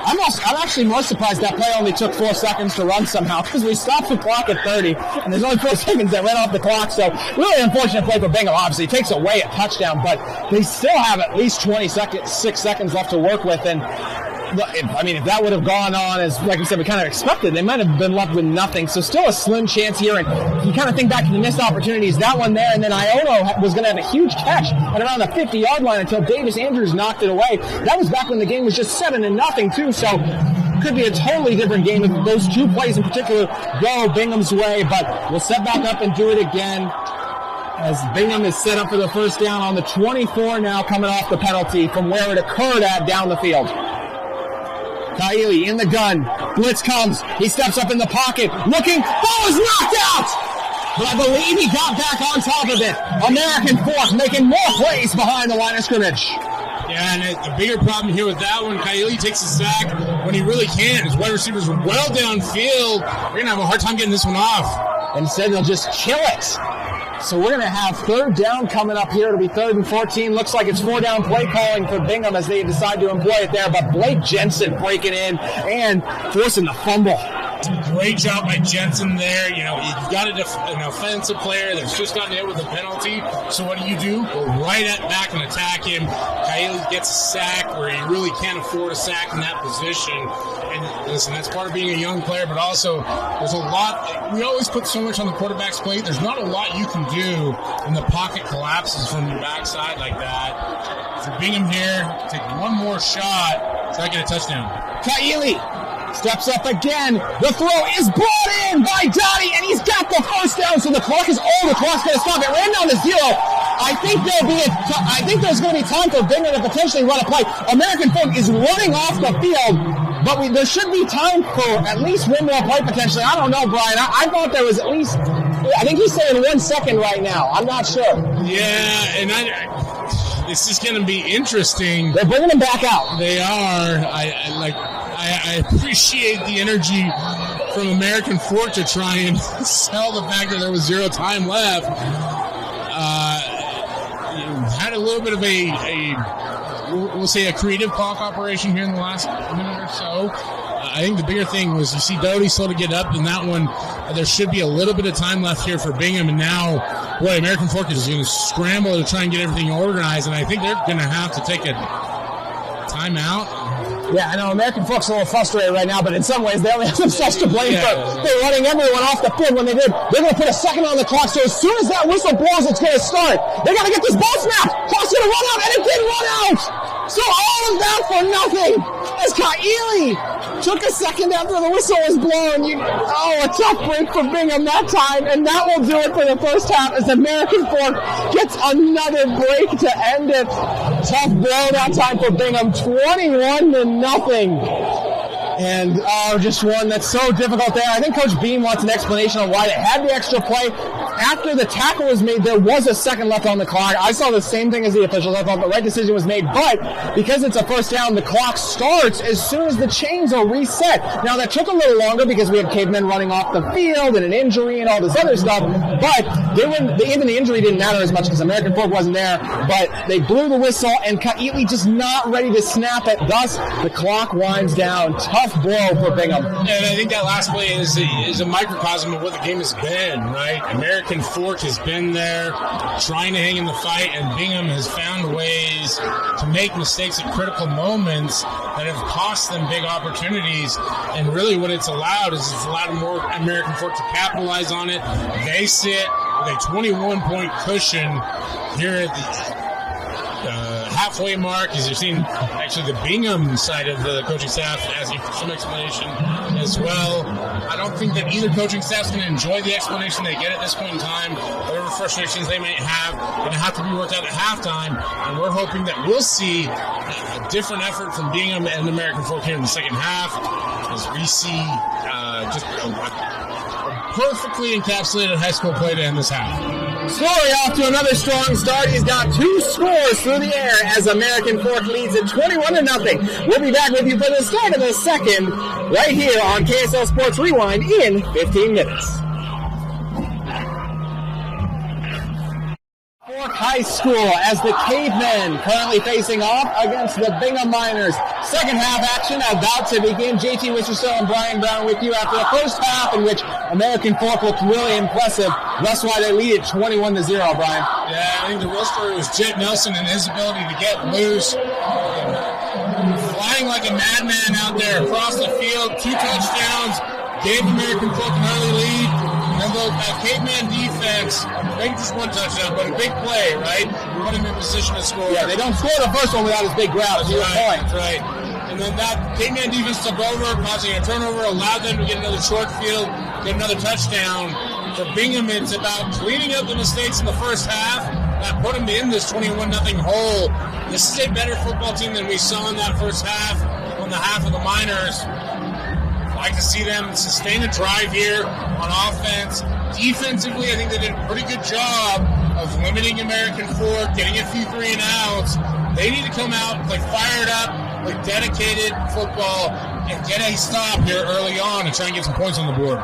I'm actually more surprised that play only took 4 seconds to run somehow, because we stopped the clock at 30, and there's only 4 seconds that ran off the clock. So really unfortunate play for Bingham. Obviously, it takes away a touchdown, but they still have at least 6 seconds left to work with. And if that would have gone on as, like we said, we kind of expected, they might have been left with nothing. So still a slim chance here. And you kind of think back to the missed opportunities, that one there, and then Iono was going to have a huge catch at around the 50-yard line until Davis Andrews knocked it away. That was back when the game was just 7-0 too. So could be a totally different game if those 2 plays in particular go Bingham's way. But we'll set back up and do it again, as Bingham is set up for the first down on the 24 now, coming off the penalty from where it occurred at down the field. Kaili in the gun. Blitz comes. He steps up in the pocket. Looking. Ball is knocked out! But I believe he got back on top of it. American Fork making more plays behind the line of scrimmage. Yeah, and the bigger problem here with that one, Kaili takes a sack when he really can. His wide receivers are well downfield. We're going to have a hard time getting this one off. Instead, they'll just kill it. So we're going to have third down coming up here. It'll be 3rd and 14. Looks like it's 4-down play calling for Bingham as they decide to employ it there. But Blake Jensen breaking in and forcing the fumble. Great job by Jensen there. You got an offensive player that's just gotten hit with a penalty. So what do? Go right back and attack him. Kaili gets a sack where he really can't afford a sack in that position. And listen, that's part of being a young player, but also there's a lot. We always put so much on the quarterback's plate. There's not a lot you can do when the pocket collapses from your backside like that. For Bingham here, take one more shot, try to get a touchdown. Kaili steps up again. The throw is brought in by Dottie, and he's got the first down. So the clock is over. The clock's going to stop. It ran down to 0. I think there's going to be time for Bingham to potentially run a play. American Fork is running off the field, but there should be time for at least one more play potentially. I don't know, Brian. I thought there was at least. I think he's saying 1 second right now. I'm not sure. Yeah, and this is going to be interesting. They're bringing him back out. They are. I appreciate the energy from American Fork to try and sell the fact that there was 0 time left. Had a little bit of we'll say a creative clock operation here in the last minute or so. I think the bigger thing was you see Doty slow to get up in that one. There should be a little bit of time left here for Bingham, and now, boy, American Fork is going to scramble to try and get everything organized, and I think they're going to have to take a timeout. Yeah, I know American Fork's a little frustrated right now, but in some ways they only have themselves to blame for they're running everyone off the field when they did. They're going to put a second on the clock, so as soon as that whistle blows, it's going to start. They got to get this ball snapped. Clock's going to run out, and it did run out. So all of that for nothing as Kaili took a second after the whistle was blown. A tough break for Bingham that time, and that will do it for the first half as American Fork gets another break to end it. Tough blow that time for Bingham, 21-0. And just one that's so difficult there. I think Coach Beam wants an explanation on why they had the extra play. After the tackle was made, there was a second left on the clock. I saw the same thing as the officials. I thought the right decision was made, but because it's a first down, the clock starts as soon as the chains are reset. Now, that took a little longer because we had Cavemen running off the field and an injury and all this other stuff, but even the injury didn't matter as much because American Fork wasn't there, but they blew the whistle, and Kaili just not ready to snap it. Thus, the clock winds down. Tough blow for Bingham. And I think that last play is a microcosm of what the game has been, right? American Fork has been there trying to hang in the fight, and Bingham has found ways to make mistakes at critical moments that have cost them big opportunities. And really what it's allowed is it's allowed more American Fork to capitalize on it. They sit with a 21-point cushion here at the halfway mark, as you've seen actually the Bingham side of the coaching staff asking for some explanation as well. I don't think that either coaching staff's going to enjoy the explanation they get at this point in time. Whatever frustrations they may have, going to have to be worked out at halftime, and we're hoping that we'll see a different effort from Bingham and American Fork here in the second half, as we see just a perfectly encapsulated high school play to end this half. Story off to another strong start. He's got 2 scores through the air as American Fork leads at 21-0. We'll be back with you for the start of the second right here on KSL Sports Rewind in 15 minutes. Fork High High School as the Cavemen currently facing off against the Bingham Miners. Second half action about to begin. JT Wichita and Brian Brown with you after the first half in which American Fork looked really impressive. That's why they lead it 21-0, Brian. Yeah, I think the real story was Jet Nelson and his ability to get loose. Flying like a madman out there across the field. 2 touchdowns. Gave American Fork an early lead. And the Caveman defense, maybe just 1 touchdown, but a big play, right? Put him in position to score. Yeah, they don't score the first one without his big grab, to your point. That's right. And then that Caveman defense took over, causing a turnover, allowed them to get another short field, get another touchdown. For Bingham, it's about cleaning up the mistakes in the first half. That put them in this 21-0 hole. This is a better football team than we saw in that first half on the half of the Miners. I'd like to see them sustain a drive here on offense. Defensively, I think they did a pretty good job of limiting American Fork, getting a few 3-and-outs. They need to come out, play fired up, play dedicated football, and get a stop here early on and try and get some points on the board.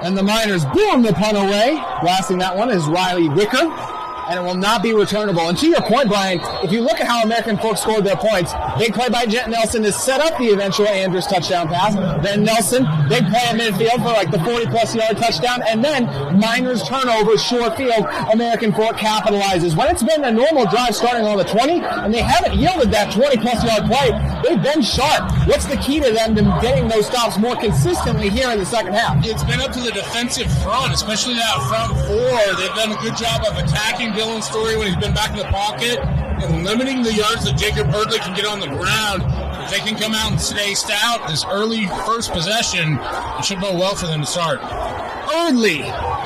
And the Miners boom the punt away. Blasting that one is Riley Wicker. And it will not be returnable. And to your point, Brian, if you look at how American Fork scored their points, big play by Jet Nelson to set up the eventual Andrews touchdown pass. Then Nelson, big play at midfield for like the 40-plus yard touchdown. And then Miners turnover, short field. American Fork capitalizes. When it's been a normal drive starting on the 20, and they haven't yielded that 20-plus yard play, they've been sharp. What's the key to them to getting those stops more consistently here in the second half? It's been up to the defensive front, especially that front 4. They've done a good job of attacking Dylan Story when he's been back in the pocket and limiting the yards that Jacob Erdley can get on the ground. If they can come out and stay stout this early first possession, it should go well for them to start. Erdley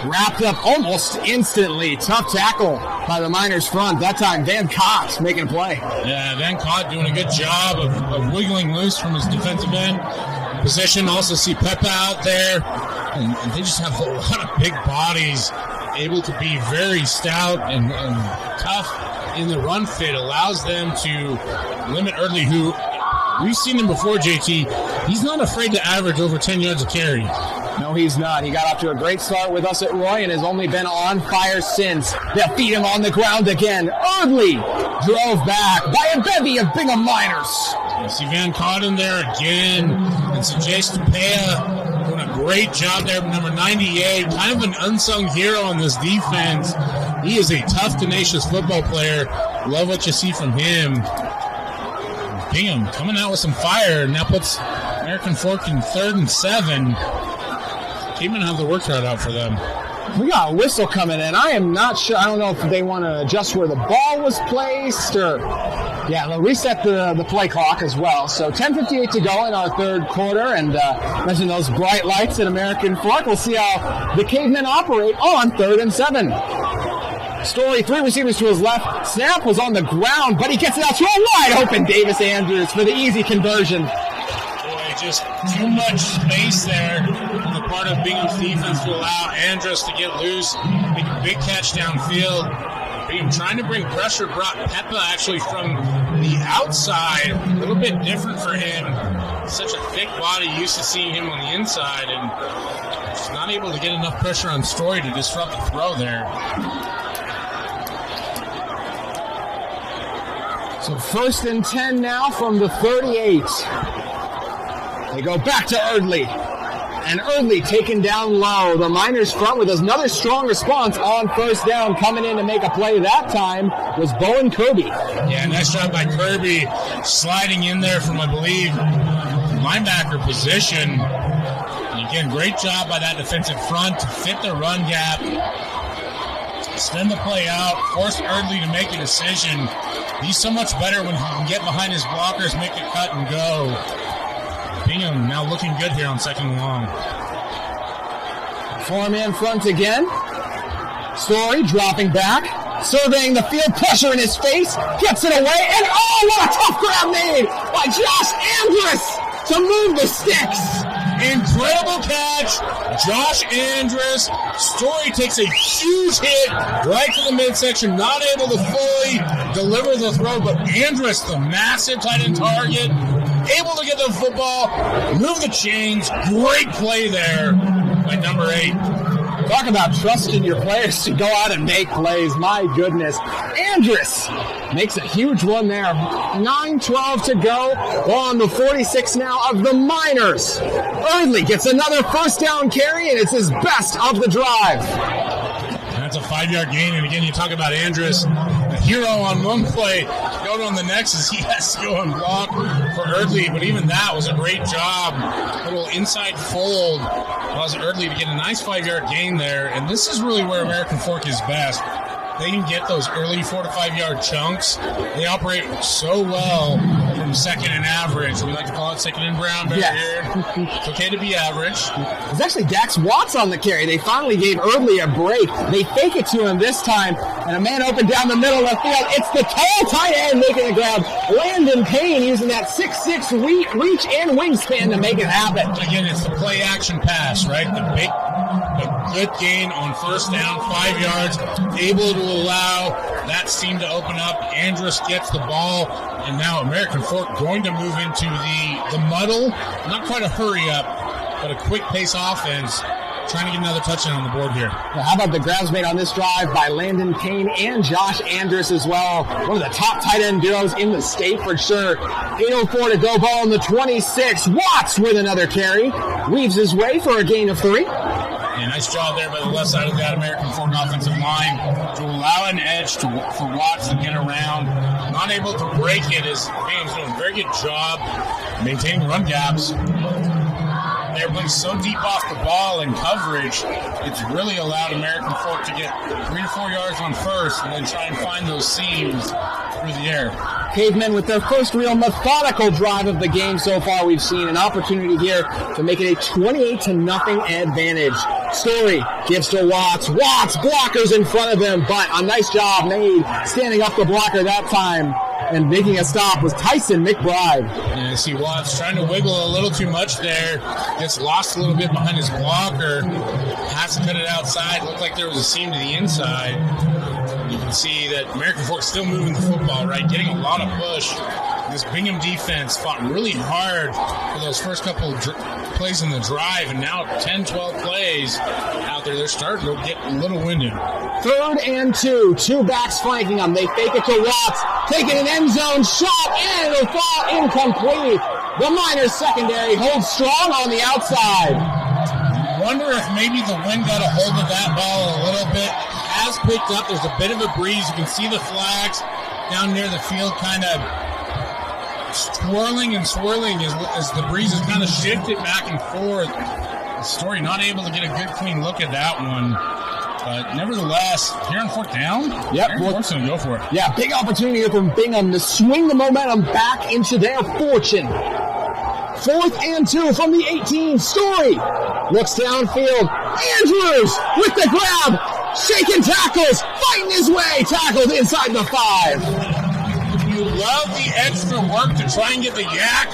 wrapped up almost instantly. Tough tackle by the Miners front. That time, Van Cox making a play. Yeah, Van Cox doing a good job of wiggling loose from his defensive end position. Also see Peppa out there. And they just have a lot of big bodies, able to be very stout and tough in the run fit. Allows them to limit Erdley, who we've seen him before, JT. He's not afraid to average over 10 yards a carry. No, he's not. He got off to a great start with us at Roy and has only been on fire since. They'll feed him on the ground again. Erdley drove back by a bevy of Bingham Miners. You see Van Cox in there again. And so Jason Pea doing a great job there, number 98. Kind of an unsung hero on this defense. He is a tough, tenacious football player. Love what you see from him. Bingham coming out with some fire, and that puts American Fork in 3rd and 7. Cavemen have the work cut out for them. We got a whistle coming in. I am not sure. I don't know if they want to adjust where the ball was placed or... Yeah, they'll reset the play clock as well. So 10:58 to go in our third quarter. And mention those bright lights at American Fork. We'll see how the Cavemen operate on 3rd and 7. Story, 3 receivers to his left. Snap was on the ground, but he gets it out to a wide open Davis Andrews for the easy conversion. Boy, just too much space there on the part of Bingham's defense to allow Andrews to get loose, make a big catch downfield. Bingham trying to bring pressure, brought Peppa actually from the outside. A little bit different for him. Such a thick body, used to seeing him on the inside, and just not able to get enough pressure on Story to disrupt the throw there. So 1st and 10 now from the 38. They go back to Erdley. And Erdley taken down low. The Miners front with another strong response on 1st down. Coming in to make a play that time was Bowen Kirby. Yeah, nice job by Kirby sliding in there from, I believe, linebacker position. And again, great job by that defensive front to fit the run gap. Extend the play out, force Erdley to make a decision. He's so much better when he can get behind his blockers, make a cut, and go. Bingham now looking good here on 2nd and long. 4-man front again. Story dropping back, surveying the field, pressure in his face, gets it away, and oh, what a tough grab made by Josh Andrus to move the sticks. Incredible catch, Josh Andrus. Story takes a huge hit right to the midsection, not able to fully deliver the throw, but Andrus, the massive tight end target, able to get the football, move the chains. Great play there by number 8. Talk about trusting your players to go out and make plays. My goodness. Andrus makes a huge one there. 9:12 to go. On the 46 now of the Miners. Eardley gets another first down carry, and it's his best of the drive. That's a 5-yard gain, and again, you talk about Andrus, a hero on one play. Going on the next is he has to go and block for Eardley, but even that was a great job. A little inside fold allows Eardley to get a nice 5-yard gain there, and this is really where American Fork is best. They can get those early 4 to 5 yard chunks. They operate so well from second and average. We like to call it second and brown better here. It's okay to be average. It's actually Dax Watts on the carry. They finally gave Eardley a break. They fake it to him this time, and a man open down the middle of the field. It's the tall tight end making the grab. Landon Payne using that 6'6" reach and wingspan to make it happen. Again, it's the play action pass, right? The good gain on first down, 5 yards, able to allow that seam to open up. Andrus gets the ball, and now American Fork going to move into the muddle. Not quite a hurry up, but a quick pace offense, trying to get another touchdown on the board here. Well, how about the grabs made on this drive by Landon Payne and Josh Andrus as well? One of the top tight end duos in the state for sure. 8:04 to go, ball on the 26. Watts with another carry. Weaves his way for a gain of 3. Yeah, nice job there by the left side of that American Fork offensive line to allow an edge for Watts to get around. Not able to break it as Bingham's doing a very good job maintaining run gaps. They're playing so deep off the ball in coverage, it's really allowed American Fork to get 3 to 4 yards on first and then try and find those seams through the air. Cavemen with their first real methodical drive of the game so far. We've seen an opportunity here to make it a 28-0 advantage. Story gives to Watts. Watts blockers in front of him, but a nice job made standing up the blocker that time. And making a stop was Tyson McBride. And I see Watts trying to wiggle a little too much there. Gets lost a little bit behind his blocker. Has to cut it outside. Looked like there was a seam to the inside. You can see that American Fork still moving the football, right? Getting a lot of push. This Bingham defense fought really hard for those first couple of plays in the drive, and now 10, 12 plays out there. They're starting to get a little winded. 3rd and 2. 2 backs flanking them. They fake it to Watts. Taking an end zone shot, and it'll fall incomplete. The Miners secondary holds strong on the outside. Wonder if maybe the wind got a hold of that ball a little bit. Has picked up. There's a bit of a breeze. You can see the flags down near the field kind of swirling and swirling as the breeze is kind of shifted back and forth. Story not able to get a good clean look at that one. But nevertheless, here on 4th down, Yep, Fork's going to go for it. Yeah, big opportunity here from Bingham to swing the momentum back into their fortune. 4th and 2 from the 18. Story looks downfield. Andrews with the grab. Shaking tackles. Fighting his way. Tackled inside the 5. You love the extra work to try and get the yak.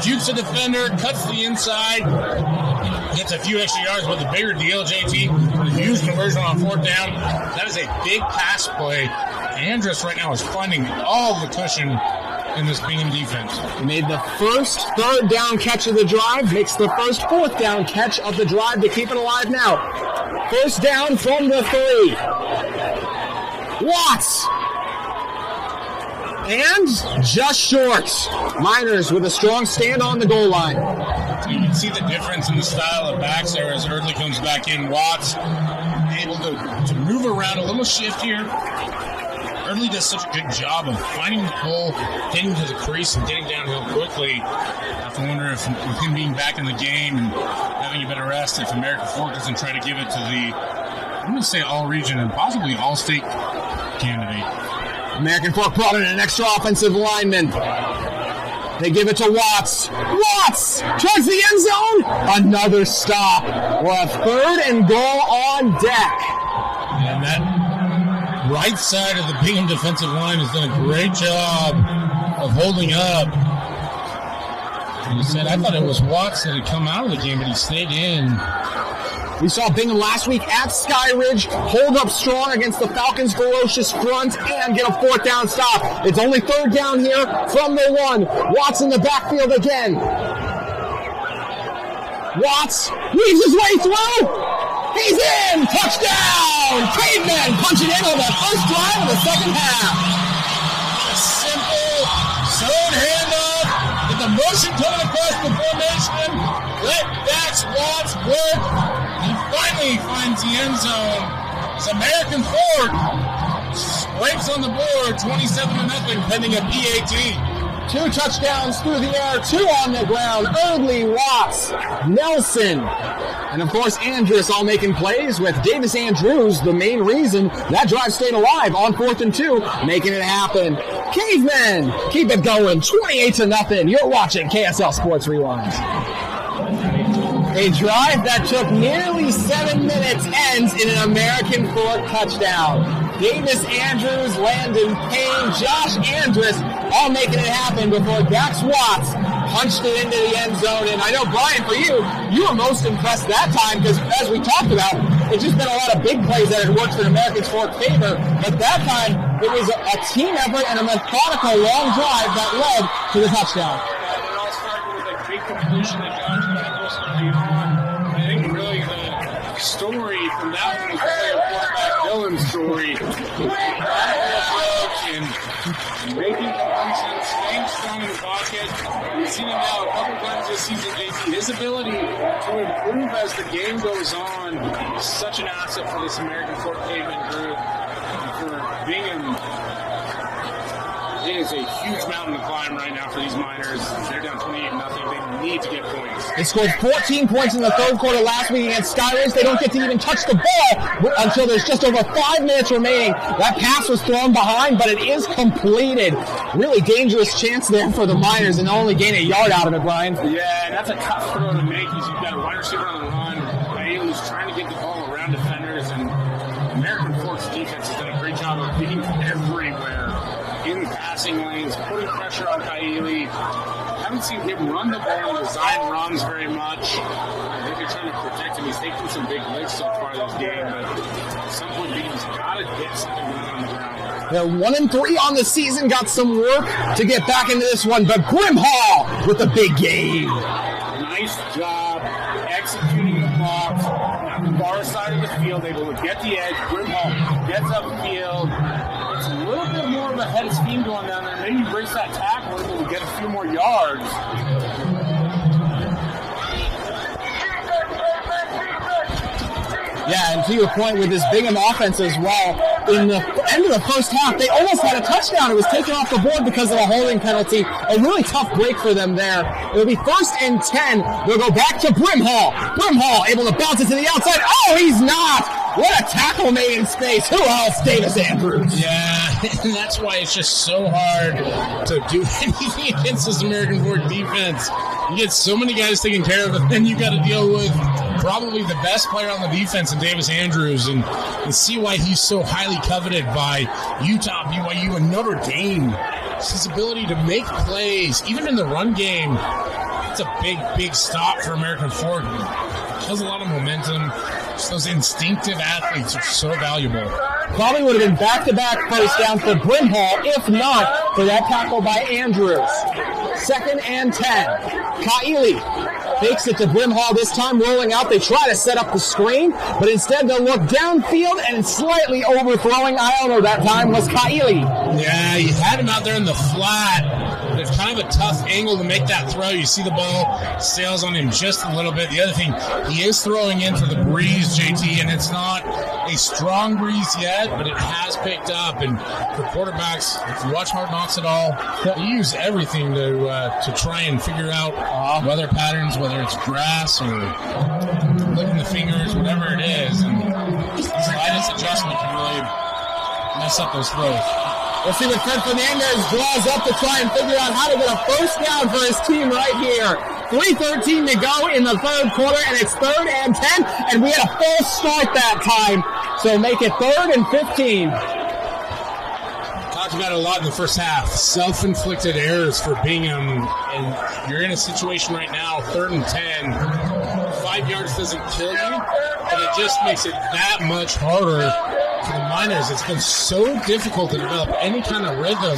Jukes the defender, cuts the inside, gets a few extra yards, but the bigger deal, JT, the huge conversion on 4th down. That is a big pass play. Andrus right now is finding all the cushion in this Bingham defense. Made the first 3rd down catch of the drive, makes the first 4th down catch of the drive to keep it alive now. 1st down from the 3. Watts. And just short. Miners with a strong stand on the goal line. You can see the difference in the style of backs there as Eardley comes back in. Watts able to move around a little shift here. Eardley does such a good job of finding the hole, getting to the crease, and getting downhill quickly. I have to wonder if with him being back in the game and having a better rest, if American Fork doesn't try to give it to the, I'm going to say all-region and possibly all-state candidate. American Fork brought in an extra offensive lineman. They give it to Watts. Watts towards the end zone. Another stop. We'll have 3rd and goal on deck. And that right side of the Bingham defensive line has done a great job of holding up. And you said, I thought it was Watts that had come out of the game, but he stayed in. We saw Bingham last week at Sky Ridge hold up strong against the Falcons' ferocious front and get a 4th down stop. It's only 3rd down here from the 1. Watts in the backfield again. Watts weaves his way through. He's in! Touchdown! Cavemen punching in on that first drive of the second half. Simple zone handoff with the motion coming across the formation. Let backs Watts work. He finally finds the end zone. It's American Fork scrapes on the board, 27-0, pending a PAT. 2 touchdowns through the air, 2 on the ground. Eardley, Watts, Nelson, and of course Andrus all making plays with Davis Andrews, the main reason that drive stayed alive on 4th and 2, making it happen. Cavemen keep it going, 28-0. You're watching KSL Sports Rewind. A drive that took nearly 7 minutes ends in an American Fork touchdown. Davis Andrews, Landon Payne, Josh Andrus all making it happen before Dax Watts punched it into the end zone. And I know, Brian, for you were most impressed that time because, as we talked about, it's just been a lot of big plays that had worked for American Fork favor. But that time, it was a team effort and a methodical long drive that led to the touchdown. It all started with a big completion that Josh Andrus early on. I think really the story from that one was the quarterback Dylan's story. Approach and making completions, staying strong in the pocket. We've seen him now a couple times this season, JT. His ability to improve as the game goes on is such an asset for this American Fork Cavemen group. And for Bingham, it is a huge mountain to climb right now for these Miners. They're down 28-0. They need to get points. They scored 14 points in the third quarter last week against Skyrace. They don't get to even touch the ball until there's just over 5 minutes remaining. That pass was thrown behind, but it is completed. Really dangerous chance there for the Miners, and only gain a yard out of it, Brian. Yeah, and that's a tough throw to make because you've got a wide receiver on the run. Bailey's trying to get the ball around defenders, and American Fork's defense has done a great job of being everywhere in the passing lanes, putting pressure on Kaili. Haven't seen him run the ball and design runs very much. I think they're trying to protect him. He's taken some big licks so far this game, but at some point he's got to get something going on the ground. They're 1-3 on the season, got some work to get back into this one, but Brimhall with the big game. Nice job executing the blocks on the far side of the field, able to get the edge. Brimhall gets upfield. It's a little bit more of a head of steam going down there. Maybe breaks that tackle and we'll get a few more yards. Yeah, and to your point with this Bingham offense as well, in the end of the first half, they almost had a touchdown. It was taken off the board because of a holding penalty. A really tough break for them there. It'll be 1st and 10. They'll go back to Brimhall. Brimhall able to bounce it to the outside. Oh, he's not! What a tackle made in space. Who else? Davis Andrews. Yeah, and that's why it's just so hard to do anything against this American Fork defense. You get so many guys taking care of it, then you got to deal with probably the best player on the defense in Davis Andrews, and see why he's so highly coveted by Utah, BYU, and Notre Dame. It's his ability to make plays, even in the run game. It's a big, big stop for American Fork. Has a lot of momentum. Just those instinctive athletes are so valuable. Probably would have been back-to-back first down for Brimhall, if not for that tackle by Andrews. 2nd and 10. Kaili fakes it to Brimhall this time, rolling out. They try to set up the screen, but instead they'll look downfield and slightly overthrowing. I don't know, that time was Kaili. Yeah, you had him out there in the flat. It's kind of a tough angle to make that throw. You see the ball sails on him just a little bit. The other thing, he is throwing in for the breeze, JT, and it's not a strong breeze yet, but it has picked up. And for quarterbacks, if you watch Hard Knocks at all, they use everything to try and figure out weather patterns, whether it's grass or licking the fingers, whatever it is. And the slightest adjustment can really mess up those throws. We'll see what Fred Fernandez draws up to try and figure out how to get a first down for his team right here. 3:13 to go in the third quarter, and it's 3rd and 10, and we had a false start that time. So make it 3rd and 15. Talked about it a lot in the first half. Self-inflicted errors for Bingham, and you're in a situation right now, 3rd and 10. 5 yards doesn't kill you, but it just makes it that much harder for the Miners. It's been so difficult to develop any kind of rhythm,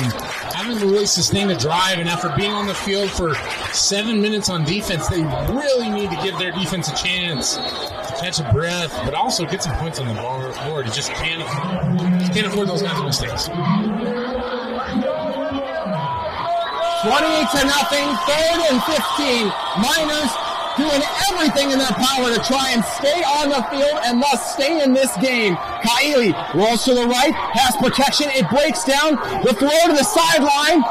having to really sustain a drive, and after being on the field for 7 minutes on defense, they really need to give their defense a chance to catch a breath, but also get some points on the board. He just can't afford those kinds of mistakes. 28-0, 3rd and 15. Miners doing everything in their power to try and stay on the field and thus stay in this game. Kaili rolls to the right, has protection, it breaks down, the throw to the sideline.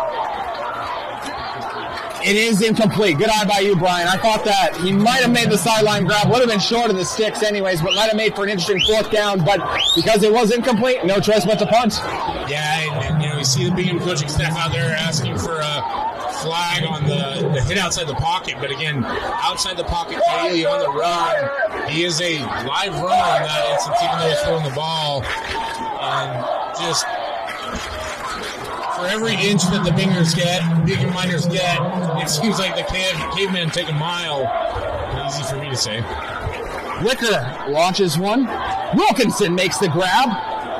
It is incomplete. Good eye by you, Brian. I thought that he might have made the sideline grab, would have been short of the sticks anyways, but might have made for an interesting 4th down, but because it was incomplete, no choice but to punt. Yeah, and you see the Bingham coaching staff out there asking for a flag on the hit outside the pocket, but again, outside the pocket, Kaili on the run. He is a live runner in that instance, even though he's throwing the ball. And just for every inch that the Bingham Miners get, it seems like the cavemen take a mile. Easy for me to say. Wicker launches one. Wilkinson makes the grab.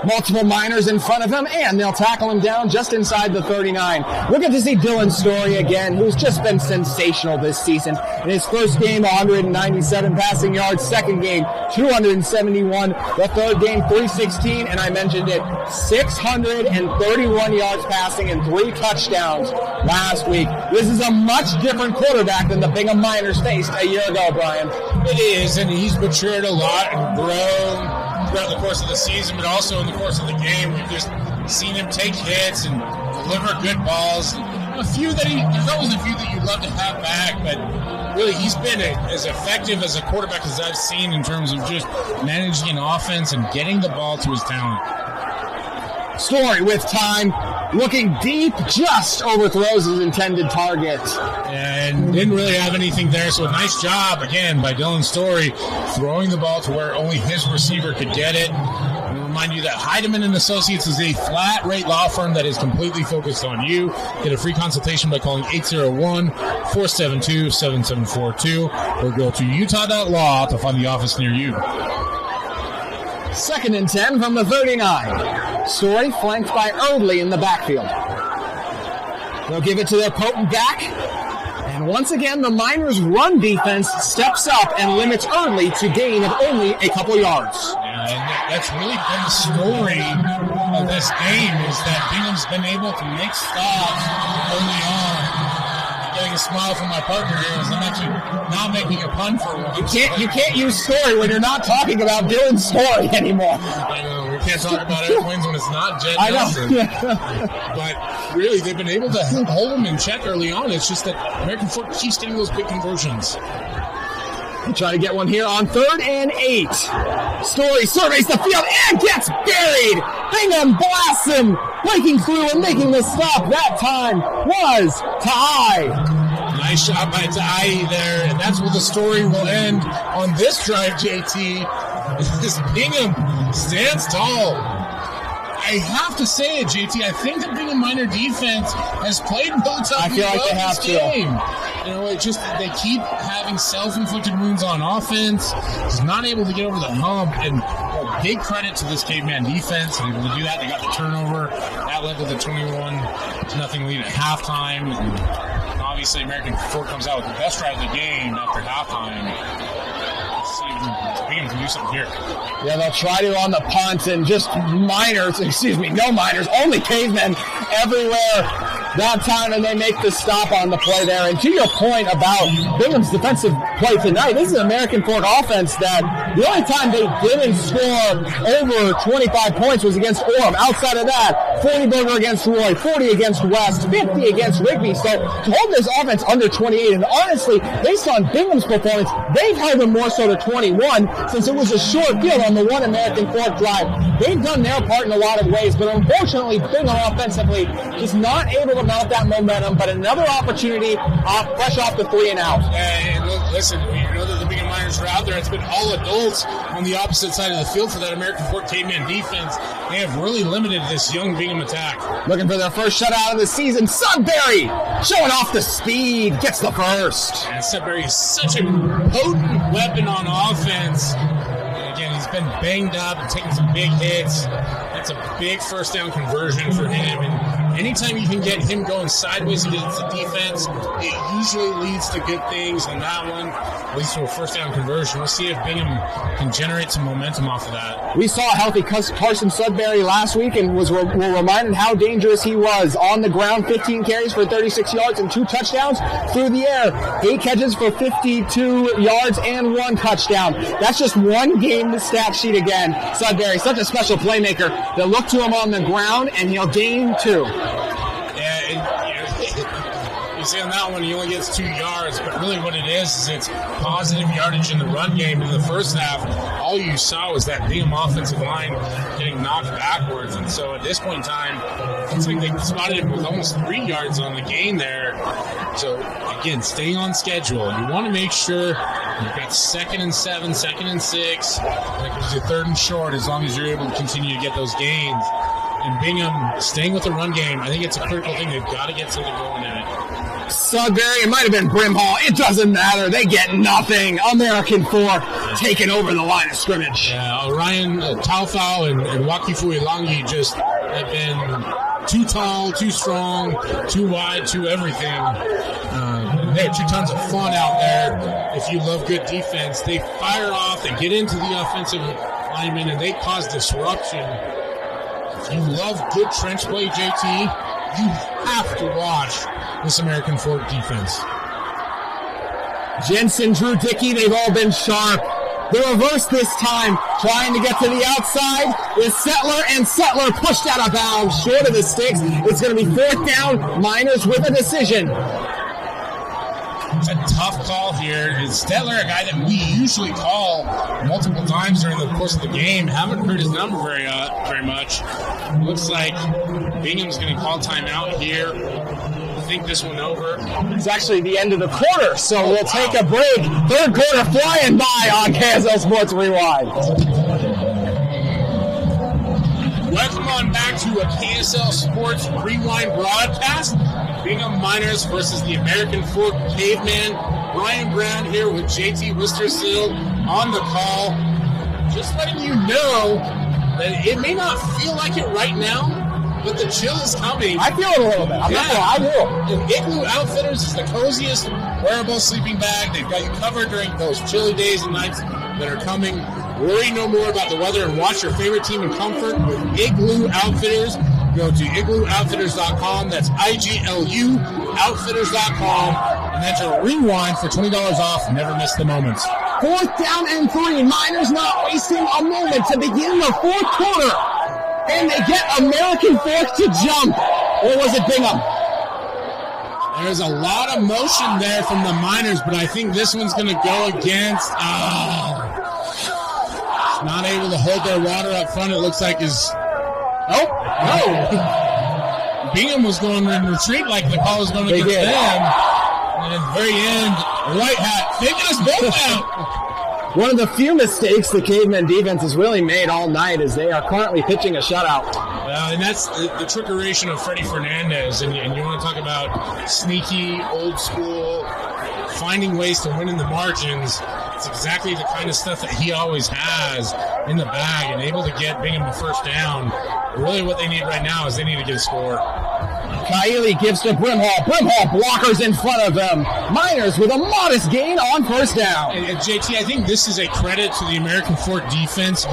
Multiple Miners in front of him, and they'll tackle him down just inside the 39. We'll get to see Dylan Story again, who's just been sensational this season. In his first game, 197 passing yards. Second game, 271. The third game, 316, and I mentioned it, 631 yards passing and 3 touchdowns last week. This is a much different quarterback than the Bingham Miners faced a year ago, Brian. It is, and he's matured a lot and grown throughout the course of the season, but also in the course of the game. We've just seen him take hits and deliver good balls. There's always a few that you'd love to have back, but really he's been as effective as a quarterback as I've seen in terms of just managing an offense and getting the ball to his talent. Story with time, looking deep, just overthrows his intended target. And didn't really have anything there, so a nice job, again, by Dylan Story, throwing the ball to where only his receiver could get it. And remind you that Heidemann & Associates is a flat-rate law firm that is completely focused on you. Get a free consultation by calling 801-472-7742 or go to utah.law to find the office near you. 2nd and 10 from the 39. Story flanked by Erdley in the backfield. They'll give it to their potent back. And once again, the Miners' run defense steps up and limits Erdley to gain of only a couple yards. Yeah, and that's really been the story of this game, is that Bingham's been able to make stops early on. Getting a smile from my partner here as I'm actually not making a pun for one. You can't use Story when you're not talking about Dylan Story anymore. I know, we can't talk about airplanes when it's not Jet Nelson. But really, they've been able to hold him in check early on. It's just that American Fork keeps getting those big conversions. We'll try to get one here on 3rd and 8. Story surveys the field and gets buried. Bingham blasts him, breaking through and making the stop. That time was Ty. Nice shot by Ty there, and that's where the story will end on this drive, JT. This Bingham stands tall. I have to say it, JT. I think the Bingham Miner defense has played really tough. I feel like they have to. You know, it just they keep having self-inflicted wounds on offense. He's not able to get over the hump, and big credit to this caveman defense. They're able to do that. They got the turnover. That led to the 21-0 lead at halftime. And obviously, American Fork comes out with the best drive of the game after halftime. Let's see if Bingham can do something here. Yeah, they'll try to on the punt, and just no Miners, only cavemen everywhere that time, and they make the stop on the play there. And to your point about Bingham's defensive play tonight, this is an American Fork offense that the only time they didn't score over 25 points was against Orem. Outside of that, 40 Burger against Roy, 40 against West, 50 against Rigby. So to hold this offense under 28, and honestly, based on Bingham's performance, they've held them more so to 21 since it was a short field on the one American Fork drive. They've done their part in a lot of ways, but unfortunately, Bingham offensively just not able to mount that momentum. But another opportunity, fresh off the 3 and out. And listen, you know that the Bingham Miners are out there. It's been all adults on the opposite side of the field for that American Fork Caveman defense. They have really limited this young Bingham attack. Looking for their first shutout of the season. Sudbury showing off the speed, gets the first. And Sudbury is such a potent weapon on offense. And again, he's been banged up and taking some big hits. It's a big first down conversion for him, and anytime you can get him going sideways against the defense, it usually leads to good things. And that one leads to a first down conversion. We'll see if Bingham can generate some momentum off of that. We saw a healthy Carson Sudbury last week and were reminded how dangerous he was on the ground. 15 carries for 36 yards and 2 touchdowns. Through the air, 8 catches for 52 yards and 1 touchdown. That's just one game the stat sheet again. Sudbury, such a special playmaker. They'll look to him on the ground and he'll gain 2. You see on that one, he only gets 2 yards, but really what it is it's positive yardage in the run game. In the first half, all you saw was that Bingham offensive line getting knocked backwards, and so at this point in time, it's like they spotted him with almost 3 yards on the gain there. So again, staying on schedule. You want to make sure you've got 2nd and 7, 2nd and 6. That gives you 3rd and short as long as you're able to continue to get those gains. And Bingham staying with the run game, I think it's a critical thing. They've got to get something going in it. Sudbury, it might have been Brimhall. It doesn't matter. They get nothing. American Fork taking over the line of scrimmage. Yeah, Ryan Taufau and Wakifu Ilangi just have been too tall, too strong, too wide, too everything. They're 2 tons of fun out there. If you love good defense, they fire off, they get into the offensive linemen, and they cause disruption. If you love good trench play, JT, you have to watch this American Fork defense. Jensen, Drew Dickey, they've all been sharp. The reverse this time, trying to get to the outside with Settler, and Settler pushed out of bounds, short of the sticks. It's going to be 4th down, Miners with a decision. It's a tough call here. Is Stetler a guy that we usually call multiple times during the course of the game? Haven't heard his number very much. Looks like Bingham's going to call timeout here. Think this one over. It's actually the end of the quarter, so we'll take a break. 3rd quarter flying by on KSL Sports Rewind. Welcome on back to a KSL Sports Rewind broadcast. Bingham Miners versus the American Fork Cavemen. Brian Brown here with JT Wistersill on the call. Just letting you know that it may not feel like it right now, but the chill is coming. I feel it a little bit. I will. And Igloo Outfitters is the coziest wearable sleeping bag. They've got you covered during those chilly days and nights that are coming. Worry no more about the weather and watch your favorite team in comfort with Igloo Outfitters. Go to iglooOutfitters.com. That's IGLU Outfitters.com. And enter Rewind for $20 off. Never miss the moments. 4th down and 3. Miners not wasting a moment to begin the 4th quarter. And they get American Fork to jump. Or was it Bingham? There's a lot of motion there from the Miners, but I think this one's going to go against... not able to hold their water up front. It looks like is... Oh, no. Bingham was going in retreat like the call was going against them. And at the very end, White Hat taking us both out. One of the few mistakes the Cavemen defense has really made all night is they are currently pitching a shutout. And that's the trickeration of Freddie Fernandez. And you want to talk about sneaky, old school, finding ways to win in the margins. It's exactly the kind of stuff that he always has in the bag and able to get Bingham the first down. Really what they need right now is they need to get a score. Kaili gives to Brimhall. Brimhall blockers in front of them. Miners with a modest gain on 1st down. And JT, I think this is a credit to the American Fork defense.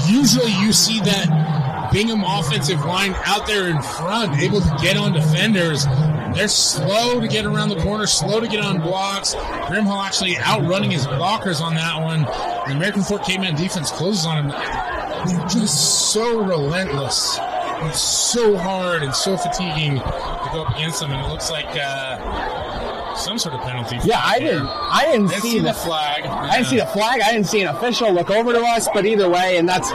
Usually you see that Bingham offensive line out there in front, able to get on defenders. They're slow to get around the corner, slow to get on blocks. Brimhall actually outrunning his blockers on that one. The American Fork Caveman defense closes on him. They're just so relentless. It's so hard and so fatiguing to go up against them, and it looks like some sort of penalty. Yeah, I didn't see the flag. I didn't see the flag. I didn't see an official look over to us, but either way, and that's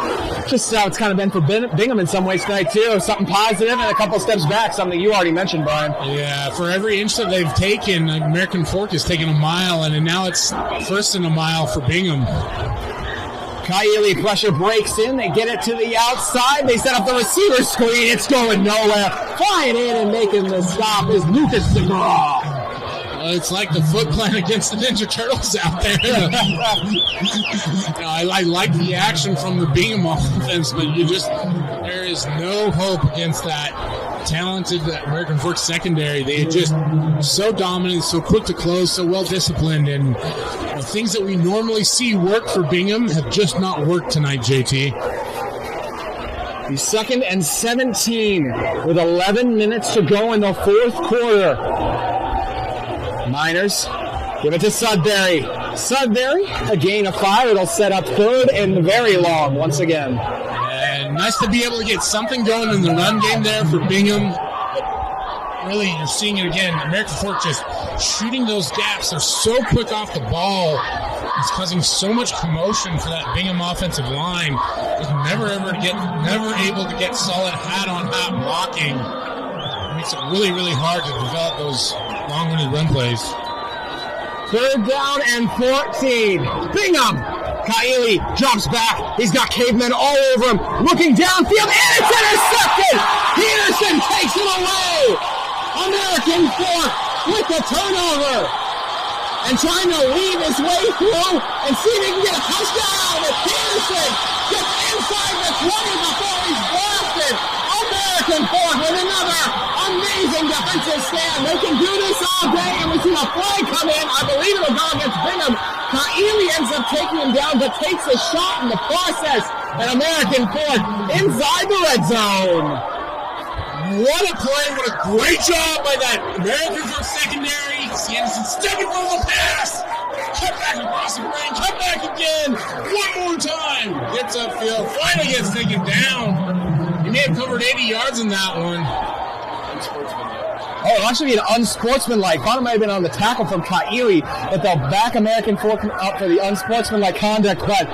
just how it's kind of been for Bingham in some ways tonight too. Something positive and a couple steps back, something you already mentioned, Brian. Yeah, for every inch that they've taken, American Fork has taken a mile, and now it's 1st and a mile for Bingham. Kaili pressure breaks in. They get it to the outside. They set up the receiver screen. It's going nowhere. Flying in and making the stop is Lucas Segura. It's like the Foot Clan against the Ninja Turtles out there. I like the action from the Bingham offense, but there is no hope against that talented American Fork secondary. They are just so dominant, so quick to close, so well disciplined, and things that we normally see work for Bingham have just not worked tonight, JT. The 2nd and 17 with 11 minutes to go in the 4th quarter. Miners give it to Sudbury. Sudbury, a gain of 5. It'll set up 3rd and very long once again. And nice to be able to get something going in the run game there for Bingham. Really, you're seeing it again. American Fork just shooting those gaps. They're so quick off the ball. It's causing so much commotion for that Bingham offensive line. Just never able to get solid hat-on-hat blocking. It makes it really, really hard to develop those long-winded run plays. 3rd down and 14. Bingham. Kaili drops back. He's got Cavemen all over him. Looking downfield, and it's intercepted! Peterson takes it away! American Fork with the turnover! And trying to weave his way through and see if he can get a touchdown! And Peterson gets inside the 20 before he's blasted! American Fork with another amazing defensive stand. They can do this all day, and we see a flag come in. I believe it'll go against Bingham. Kaili ends up taking him down, but takes a shot in the process. And American Fork inside the red zone. What a play. What a great job by that American Fork secondary. Anderson stepping for the pass. Cut back across the brain. Cut back again. One more time. Gets upfield. Finally gets taken down. He may have covered 80 yards in that one. Oh, it'll actually be an unsportsmanlike. Thought it might have been on the tackle from Kaili, but they'll back American Fork up for the unsportsmanlike conduct. But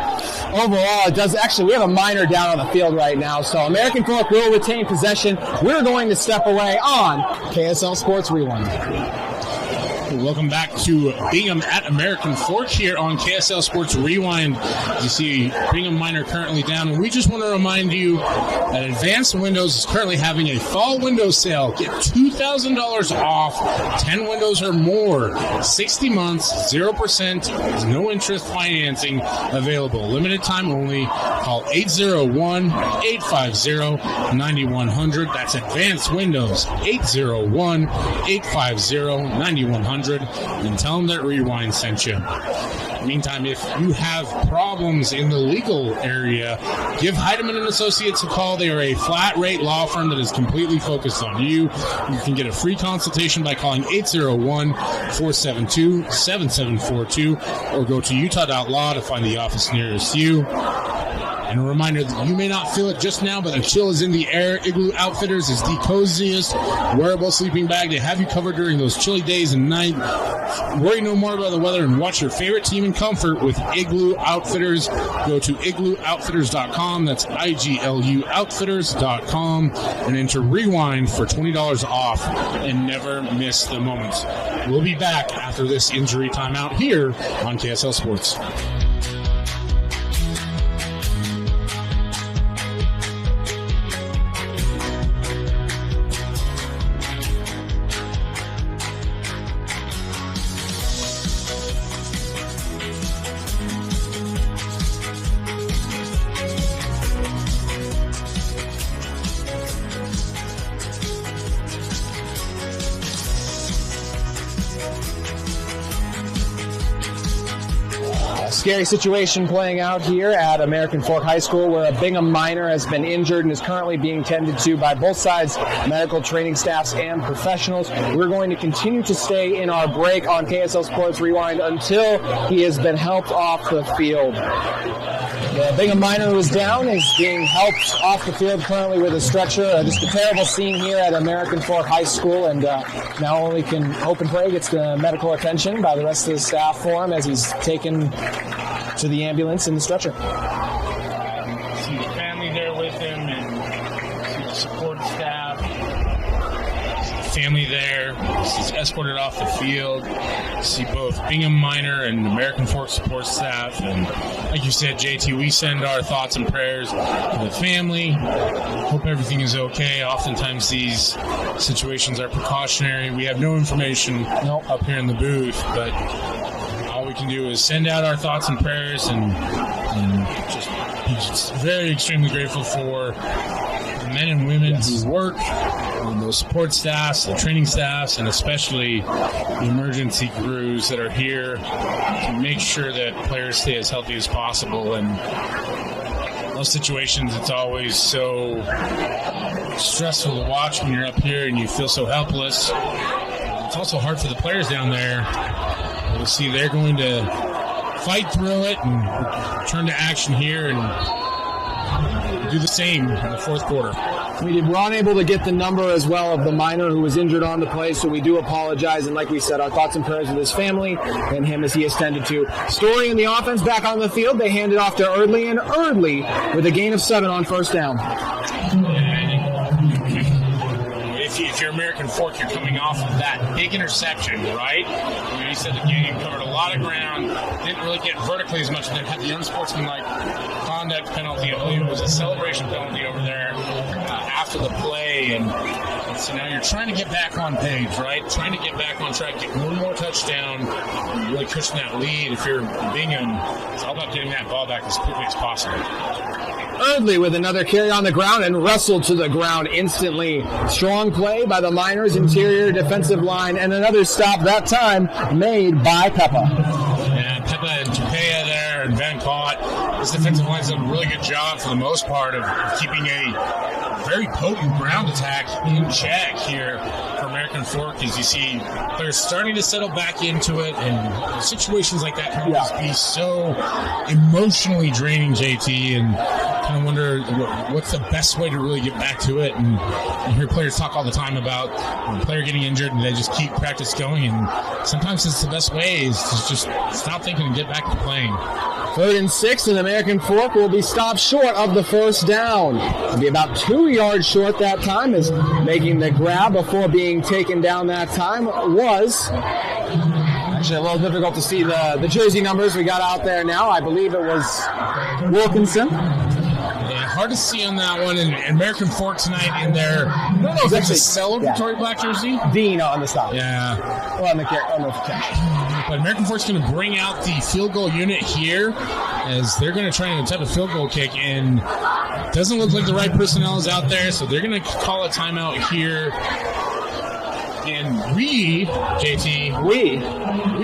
overall, it does actually, we have a minor down on the field right now. So American Fork will retain possession. We're going to step away on KSL Sports Rewind. Welcome back to Bingham at American Fork here on KSL Sports Rewind. You see Bingham Miner currently down, and we just want to remind you that Advanced Windows is currently having a fall window sale. Get $2,000 off 10 windows or more, 60 months, 0%, no interest financing available. Limited time only. Call 801-850-9100. That's Advanced Windows, 801-850-9100. And tell them that Rewind sent you. Meantime, if you have problems in the legal area, give Heidemann & Associates a call. They are a flat-rate law firm that is completely focused on you. You can get a free consultation by calling 801-472-7742 or go to utah.law to find the office nearest you. And a reminder that you may not feel it just now, but the chill is in the air. Igloo Outfitters is the coziest wearable sleeping bag. They have you covered during those chilly days and night. Worry no more about the weather and watch your favorite team in comfort with Igloo Outfitters. Go to iglooOutfitters.com. That's IGLU Outfitters.com and enter Rewind for $20 off and never miss the moments. We'll be back after this injury timeout here on KSL Sports. Scary situation playing out here at American Fork High School, where a Bingham Miner has been injured and is currently being tended to by both sides, medical training staffs and professionals. We're going to continue to stay in our break on KSL Sports Rewind until he has been helped off the field. The Bingham Miner who is down is being helped off the field currently with a stretcher. Just a terrible scene here at American Fork High School, and now only can hope and pray gets the medical attention by the rest of the staff for him as he's taken to the ambulance in the stretcher. See the family there with him and see the support staff. Family there. He's escorted off the field. See both Bingham Miner and American Fork support staff. And like you said, JT, we send our thoughts and prayers to the family. Hope everything is okay. Oftentimes these situations are precautionary. We have no information up here in the booth, but all we can do is send out our thoughts and prayers and just be very extremely grateful for men and women who work, those support staffs, the training staffs, and especially the emergency crews that are here to make sure that players stay as healthy as possible. And those situations, it's always so stressful to watch when you're up here and you feel so helpless. It's also hard for the players down there. We'll see they're going to fight through it and turn to action here and do the same in the fourth quarter. We were unable to get the number as well of the miner who was injured on the play, so we do apologize. And like we said, our thoughts and prayers with his family and him as he is tended to. Story in the offense back on the field. They hand it off to Erdley, and Erdley with a gain of 7 on first down. If you're American Fork, you're coming off of that big interception, right? You said the game covered a lot of ground, didn't really get vertically as much, and then had the unsportsmanlike conduct penalty. I believe it was a celebration penalty over there after the play, and so now you're trying to get back on page, right? Trying to get back on track, get one more touchdown, and really cushion that lead. If you're Bingham, it's all about getting that ball back as quickly as possible. Erdley with another carry on the ground and wrestled to the ground instantly. Strong play by the Miners' interior defensive line, and another stop that time made by Peppa. And Peppa and Tupea there and Van Cott. This defensive line's done a really good job for the most part of keeping a very potent ground attack in check here for American Fork, as you see they're starting to settle back into it, and situations like that can just be so emotionally draining, JT, and kind of wonder what's the best way to really get back to it. And you hear players talk all the time about a player getting injured and they just keep practice going, and sometimes it's the best way is to just stop thinking and get back to playing. 3rd and 6, and American Fork will be stopped short of the first down. It'll be about 2 yards short that time, as making the grab before being taken down that time was actually a little difficult to see the jersey numbers we got out there now. I believe it was Wilkinson. Hard to see on that one. And American Fork tonight in their, I don't know if it's a celebratory black jersey. Dean on the stop. Yeah. Well, on the catch. But American Fork's going to bring out the field goal unit here, as they're going to try and attempt a field goal kick, and it doesn't look like the right personnel is out there, so they're going to call a timeout here. And we, JT, we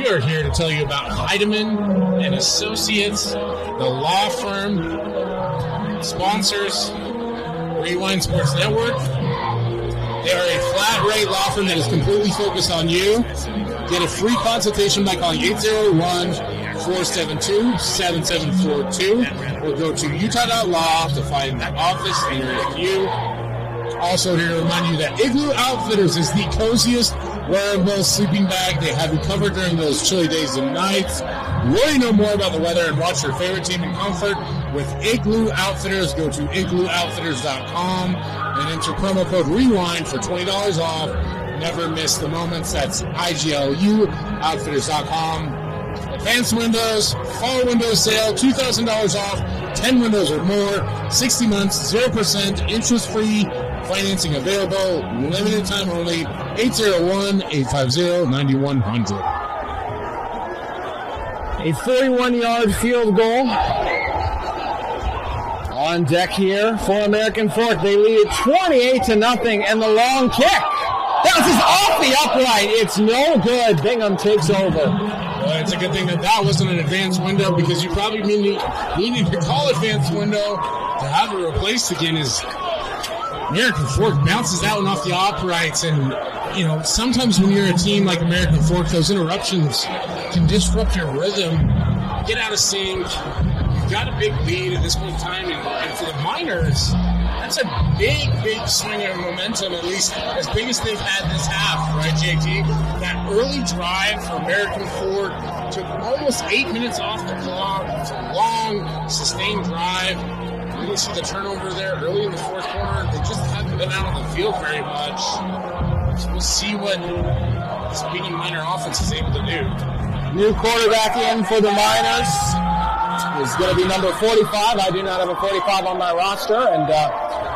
are here to tell you about Heidemann and Associates, the law firm, sponsors Rewind Sports Network. They are a flat rate law firm that is completely focused on you. Get a free consultation by calling 801-472-7742 or go to utah.law to find an office near you. Also here to remind you that Igloo Outfitters is the coziest, wearable sleeping bag. They have you covered during those chilly days and nights. Worry no more about the weather and watch your favorite team in comfort with Igloo Outfitters. Go to igloooutfitters.com and enter promo code REWIND for $20 off. Never miss the moments. That's IGLUoutfitters.com. Advanced Windows, fall window sale, $2,000 off, 10 windows or more, 60 months, 0%, interest-free, financing available, limited time only, 801-850-9100. A 41-yard field goal on deck here for American Fork. They lead it 28-0, and the long kick bounces off the upright. It's no good. Bingham takes over. Well, it's a good thing that wasn't an advanced window, because you probably needed to call advanced window to have it replaced again. As American Fork bounces that one off the uprights, and sometimes when you're a team like American Fork, those interruptions can disrupt your rhythm, get out of sync. You've got a big lead at this point in time, and for the Miners, that's a big swing of momentum, at least as big as they've had this half, right, JT? That early drive for American Fork took almost 8 minutes off the clock. It's a long, sustained drive. We didn't see the turnover there early in the fourth quarter. They just haven't been out on the field very much. So we'll see what this Bingham Miner offense is able to do. New quarterback in for the Miners is going to be number 45. I do not have a 45 on my roster, and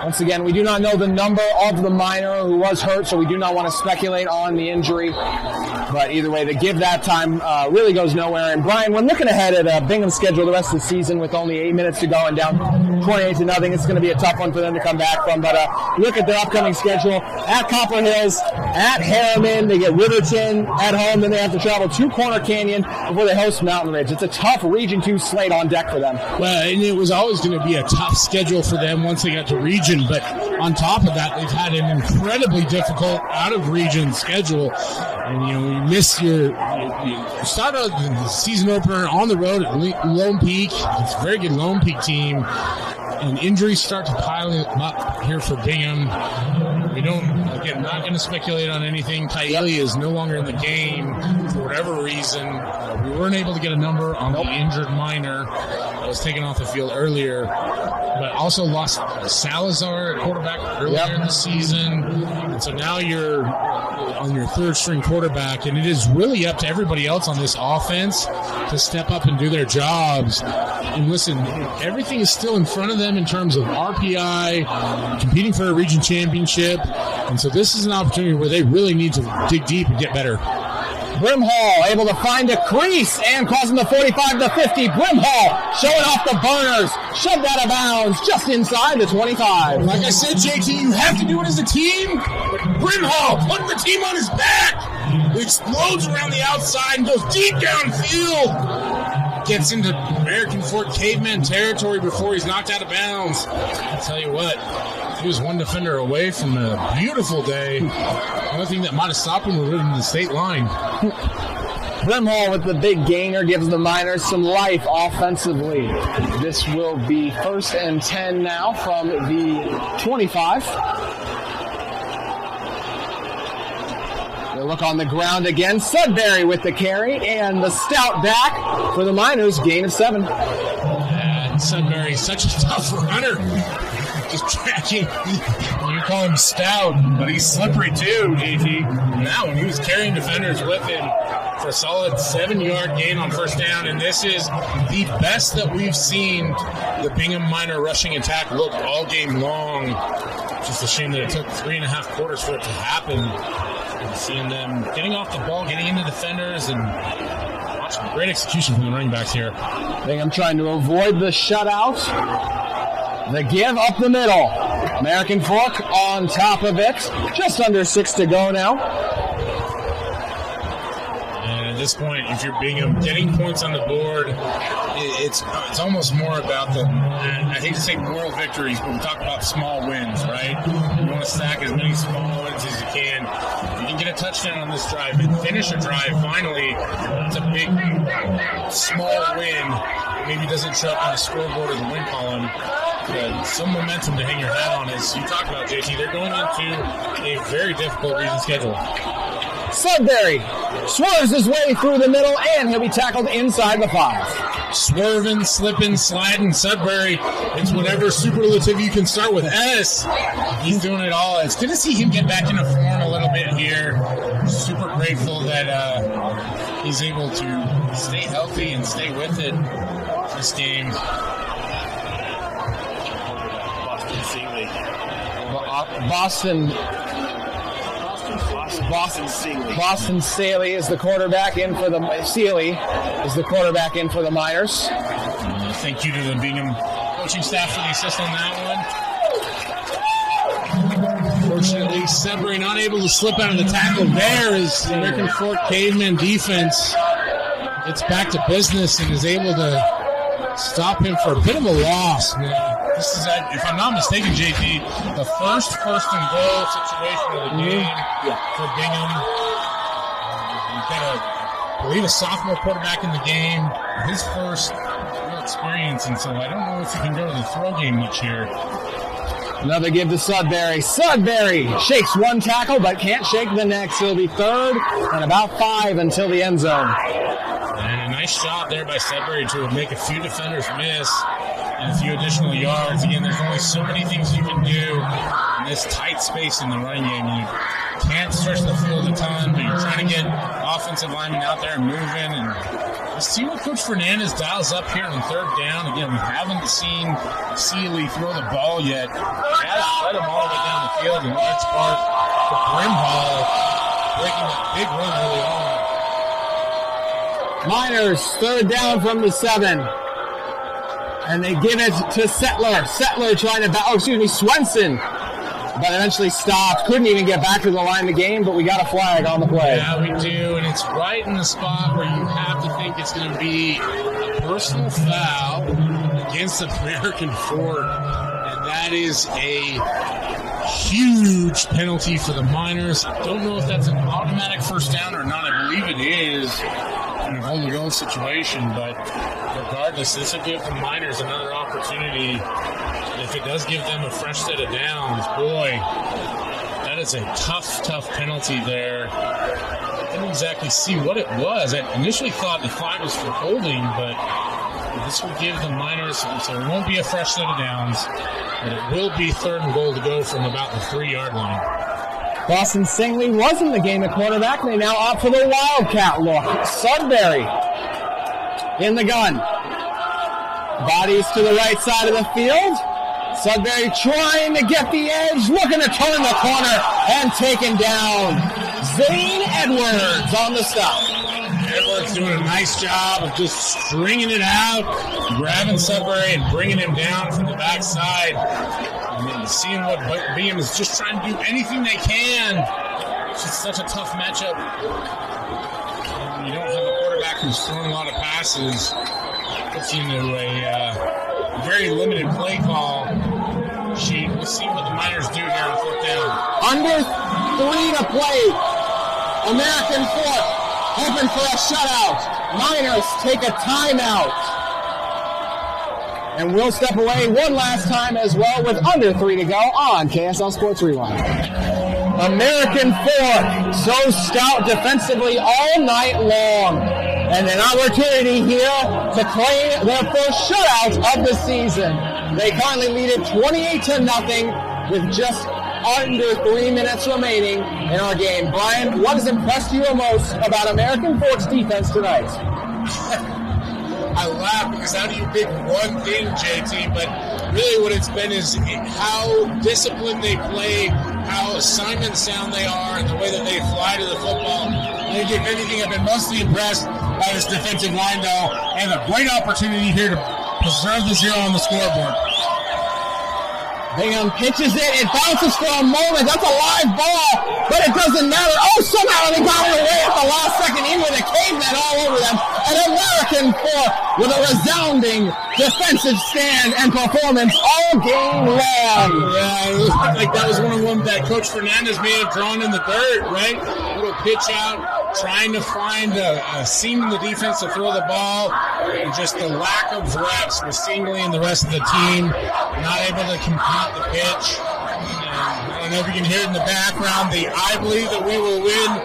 Once again, we do not know the number of the Miner who was hurt, so we do not want to speculate on the injury. But either way, the give that time really goes nowhere. And Brian, when looking ahead at Bingham's schedule the rest of the season with only 8 minutes to go and down 28-0, it's going to be a tough one for them to come back from. But look at their upcoming schedule. At Copper Hills, at Harriman, they get Riverton at home, then they have to travel to Corner Canyon before they host Mountain Ridge. It's a tough Region 2 slate on deck for them. Well, and it was always going to be a tough schedule for them once they got to region, but on top of that, they've had an incredibly difficult out-of-region schedule. And, you miss you start out the season opener on the road at Lone Peak. It's a very good Lone Peak team. And injuries start to pile up here for Bingham. We don't, again, not going to speculate on anything. Tyeli is no longer in the game for whatever reason. We weren't able to get a number on the injured Miner that was taken off the field earlier, but also lost Salazar at quarterback earlier in the season. And so now you're on your third string quarterback, and it is really up to everybody else on this offense to step up and do their jobs. And listen, everything is still in front of them in terms of RPI, competing for a region championship. And so this is an opportunity where they really need to dig deep and get better. Brimhall able to find a crease and crossing the 45-50. Brimhall showing off the burners. Shoved out of bounds just inside the 25. Like I said, JT, you have to do it as a team. Brimhall putting the team on his back. It explodes around the outside and goes deep downfield. Gets into American Fork Cavemen territory before he's knocked out of bounds. I'll tell you what, he was one defender away from a beautiful day. The only thing that might have stopped him would have been the state line. Brimhall with the big gainer gives the Miners some life offensively. This will be 1st and 10 now from the 25. They'll look on the ground again. Sudbury with the carry and the stout back for the Miners, gain of 7. Sudbury, such a tough runner. Just tracking. You call him stout, but he's slippery too, JT. Now, when he was carrying defenders with him for a solid 7-yard gain on first down, and this is the best that we've seen the Bingham Miner rushing attack look all game long. Just a shame that it took 3.5 quarters for it to happen. And seeing them getting off the ball, getting into defenders, and watching great execution from the running backs here. Bingham trying to avoid the shutout. The give up the middle. American Fork on top of it. Just under 6 to go now. And at this point, if you're Bingham, getting points on the board, it's almost more about the, I hate to say moral victories, but we talk about small wins, right? You want to stack as many small wins as you can. If you can get a touchdown on this drive and finish a drive finally, it's a big, small win. Maybe it doesn't show up on the scoreboard or the win column. Some momentum to hang your hat on. As you talked about, JT, they're going into a very difficult region schedule. Sudbury swerves his way through the middle, and he'll be tackled inside the 5. Swerving, slipping, sliding, Sudbury. It's whatever superlative you can start with S. He's doing it all. It's good to see him get back into form a little bit here. Super grateful that he's able to stay healthy and stay with it this game. Boston Sealy is the quarterback in for the Miners. Thank you to the Bingham coaching staff for the assist on that one. Fortunately, Sudbury not able to slip out of the tackle there as the American Fork Cavemen defense gets back to business and is able to stop him for a bit of a loss. This is, if I'm not mistaken, JT, the first and goal situation of the game for Bingham. You've got, I believe, a sophomore quarterback in the game. His first real experience, and so I don't know if he can go to the throw game much here. Another give to Sudbury. Sudbury shakes one tackle, but can't shake the next. He'll be 3rd and about 5 until the end zone. And a nice job there by Sudbury to make a few defenders miss. And a few additional yards. Again, there's only so many things you can do in this tight space in the running game. You can't stretch the field a ton, but you're trying to get offensive linemen out there and moving. And let's see what Coach Fernandez dials up here on third down. Again, we haven't seen Seeley throw the ball yet. He has led him all the way down the field in large part for Brimhall, breaking that big run early on. Miners, third down from the 7. And they give it to Settler. Settler trying to Swenson. But eventually stopped. Couldn't even get back to the line of the game, but we got a flag on the play. Yeah, we do. And it's right in the spot where you have to think it's going to be a personal foul against the American Fork. And that is a huge penalty for the Miners. I don't know if that's an automatic first down or not. I believe it is in a hold-to-go situation. But regardless, this will give the Miners another opportunity. If it does give them a fresh set of downs, boy, that is a tough penalty there. I didn't exactly see what it was. I initially thought the flag was for holding, but this will give the Miners, so it won't be a fresh set of downs, but it will be 3rd and goal to go from about the 3-yard line. Boston Singley was in the game at quarterback. They now opt for the Wildcat look. Sudbury in the gun. Bodies to the right side of the field. Sudbury trying to get the edge, looking to turn the corner, and taken down. Zane Edwards on the stop. Edwards doing a nice job of just stringing it out, grabbing Sudbury and bringing him down from the backside. And then seeing what Bingham is just trying to do anything they can. It's just such a tough matchup. When you don't have a quarterback who's throwing a lot of passes, it puts you into a very limited play call sheet. We'll see what the Miners do here on 4th down. Under 3 to play. American Fork hoping for a shutout. Miners take a timeout. And we'll step away one last time as well with under 3 to go on KSL Sports Rewind. American Fork so stout defensively all night long. And an opportunity here to claim their first shutout of the season. They currently lead it 28-0 with just under 3 minutes remaining in our game. Brian, what has impressed you the most about American Fork's defense tonight? I laugh because how do you pick one thing, JT? But really what it's been is how disciplined they play, how assignment sound they are, and the way that they fly to the football. I think, if anything, I've been mostly impressed by this defensive line, though, and a great opportunity here to preserve the 0 on the scoreboard. Bingham pitches it. It bounces for a moment. That's a live ball, but it doesn't matter. Oh, somehow they got it away at the last second, even with a caveman all over them. An American Fork with a resounding defensive stand and performance all game long. Yeah, it looked like that was one of them that Coach Fernandez may have drawn in the dirt, right? A little pitch out, trying to find a seam in the defense to throw the ball, and just the lack of reps with Singley and the rest of the team not able to complete the pitch. And I don't know if you can hear it in the background, the "I believe that we will win"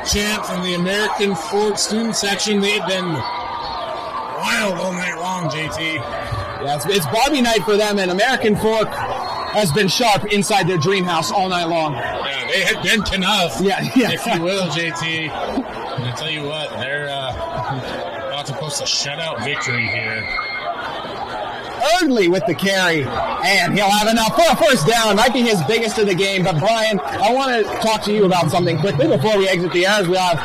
chant from the American Fork student section. They've been wild all night long, JT. Yeah, it's Barbie night for them, and American Fork has been sharp inside their dream house all night long. Yeah, they had bent enough, yeah. If you will, JT. And I tell you what, they're about to post a shutout victory here. Early with the carry, and he'll have enough for a first down. Might be his biggest of the game. But Brian, I want to talk to you about something quickly before we exit the air. We have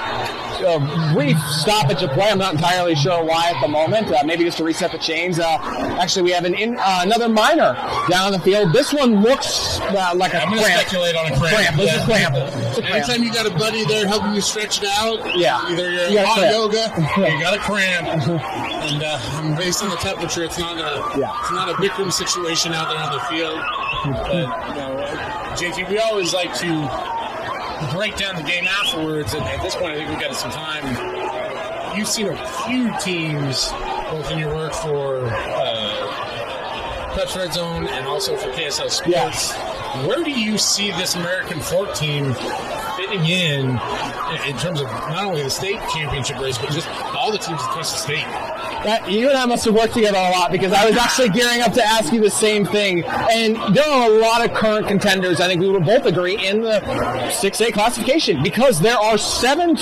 a brief stoppage of play. I'm not entirely sure why at the moment. Maybe just to reset the chains. Actually, we have another Miner down the field. This one looks like a cramp. I'm going to speculate on a cramp. It's a cramp. Anytime you got a buddy there helping you stretch it out, either you're hot yoga or you got a cramp. And based on the temperature, it's not a Bikram situation out there on the field. But, JT, we always like to break down the game afterwards, and at this point I think we've got some time. You've seen a few teams both in your work for Preps Red Zone and also for KSL Sports. Where do you see this American Fork team fit sitting in terms of not only the state championship race, but just all the teams across the state. You and I must have worked together a lot, because I was actually gearing up to ask you the same thing. And there are a lot of current contenders, I think we would both agree, in the 6A classification, because there are 7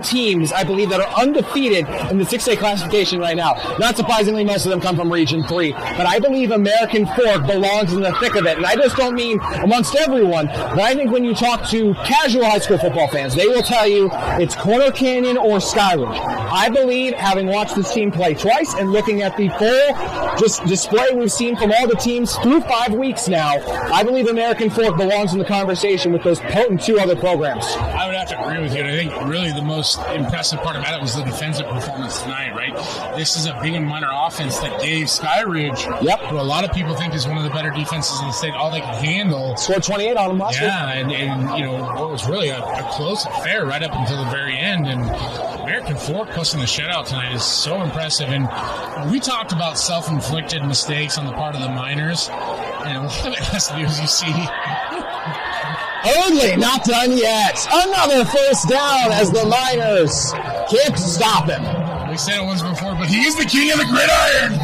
teams, I believe, that are undefeated in the 6A classification right now. Not surprisingly, most of them come from Region 3. But I believe American Fork belongs in the thick of it. And I just don't mean amongst everyone, but I think when you talk to casual high school football fans, they will tell you it's Corner Canyon or Skyridge. I believe, having watched this team play twice and looking at the full just display we've seen from all the teams through 5 weeks now, I believe American Fork belongs in the conversation with those potent 2 other programs. I would have to agree with you, and I think really the most impressive part about it was the defensive performance tonight, right? This is a Bingham Miner offense that gave Skyridge, who a lot of people think is one of the better defenses in the state, all they can handle. Scored 28 on them last week. Yeah, and you know, what was really a close affair right up until the very end, and American Fork posting the shutout tonight is so impressive. And we talked about self-inflicted mistakes on the part of the Miners, and a lot of it has to do, as you see, only not done yet. Another first down as the Miners can't stop him. We said it once before, but he is the king of the gridiron.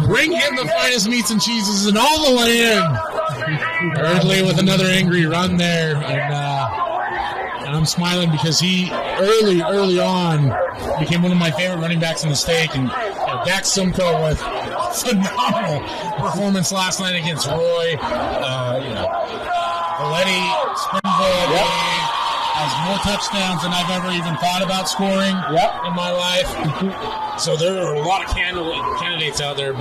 Bring him the finest meats and cheeses in all the land. Early with another angry run there, and I'm smiling because he early on became one of my favorite running backs in the state. And Dax Simcoe with phenomenal performance last night against Roy. Valetti Springville has more touchdowns than I've ever even thought about scoring in my life. So there are a lot of candidates out there,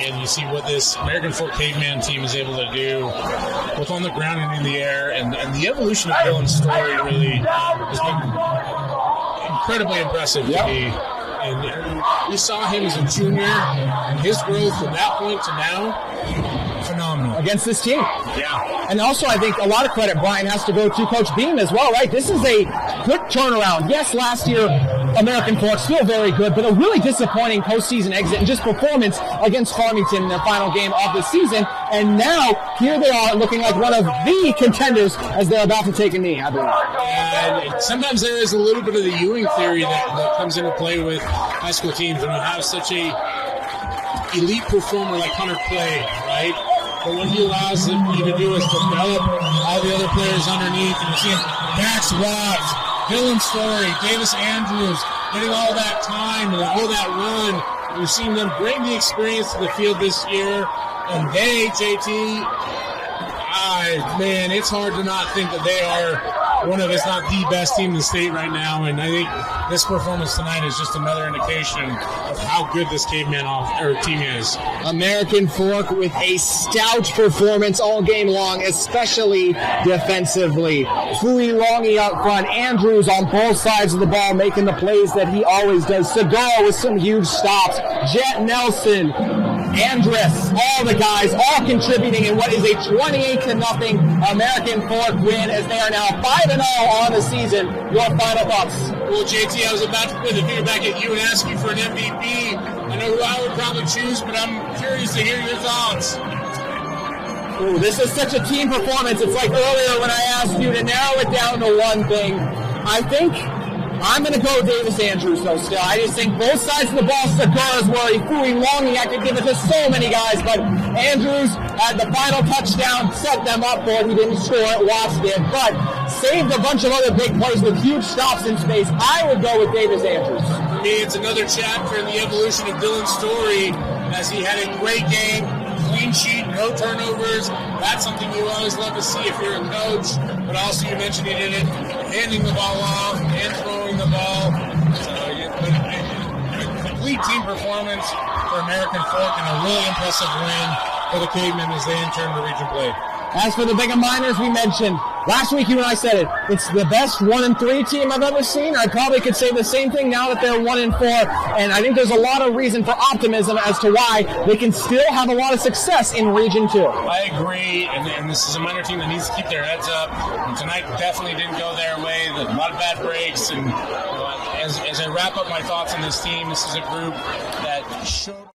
and you see what this American Fork Caveman team is able to do, both on the ground and in the air, and the evolution of Dylan's story really has been incredibly impressive to me. And we saw him as a junior, and his growth from that point to now, phenomenal. Against this team. Yeah. And also, I think a lot of credit, Brian, has to go to Coach Beam as well, right? This is a quick turnaround. Yes, last year, American Fork still very good, but a really disappointing postseason exit and just performance against Farmington in their final game of the season. And now, here they are looking like one of the contenders as they're about to take a knee, I believe. And sometimes there is a little bit of the Ewing theory that comes into play with high school teams when you have such a elite performer like Hunter Clay, right? But what he allows you to do is develop all the other players underneath. And you're seeing Max Watts, Dylan Story, Davis Andrews getting all that time and all that run. We've seen them bring the experience to the field this year. And they, JT, man, it's hard to not think that they are one of, if not the best team in the state right now. And I think this performance tonight is just another indication of how good this caveman team is. American Fork with a stout performance all game long, especially defensively. Fui Longy up front, Andrews on both sides of the ball making the plays that he always does. Segar with some huge stops. Jet Nelson, Andress, all the guys, all contributing in what is a 28-0 American Fork win as they are now 5-0 on the season. Your final thoughts? Well, JT, I was about to put the finger back at you and ask you for an MVP. I know who I would probably choose, but I'm curious to hear your thoughts. Ooh, this is such a team performance. It's like earlier when I asked you to narrow it down to one thing. I think I'm going to go Davis Andrews, though, still. I just think both sides of the ball, Segar is where he Fui Longy. I could give it to so many guys, but Andrews had the final touchdown, set them up for it. He didn't score it, Watts did, but saved a bunch of other big plays with huge stops in space. I would go with Davis Andrews. For me, it's another chapter in the evolution of Dylan's story as he had a great game. Clean sheet, no turnovers. That's something you always love to see if you're a coach. But also you mentioned he did it handing the ball off and throwing the ball. So, a complete team performance for American Fork and a really impressive win for the Cavemen as they enter the region play. As for the Bingham Miners, we mentioned last week, you and I said it. It's the best 1-3 team I've ever seen. I probably could say the same thing now that they're 1-4. And I think there's a lot of reason for optimism as to why they can still have a lot of success in Region 2. I agree, and this is a minor team that needs to keep their heads up. And tonight definitely didn't go their way. There's a lot of bad breaks. And as I wrap up my thoughts on this team, this is a group that showed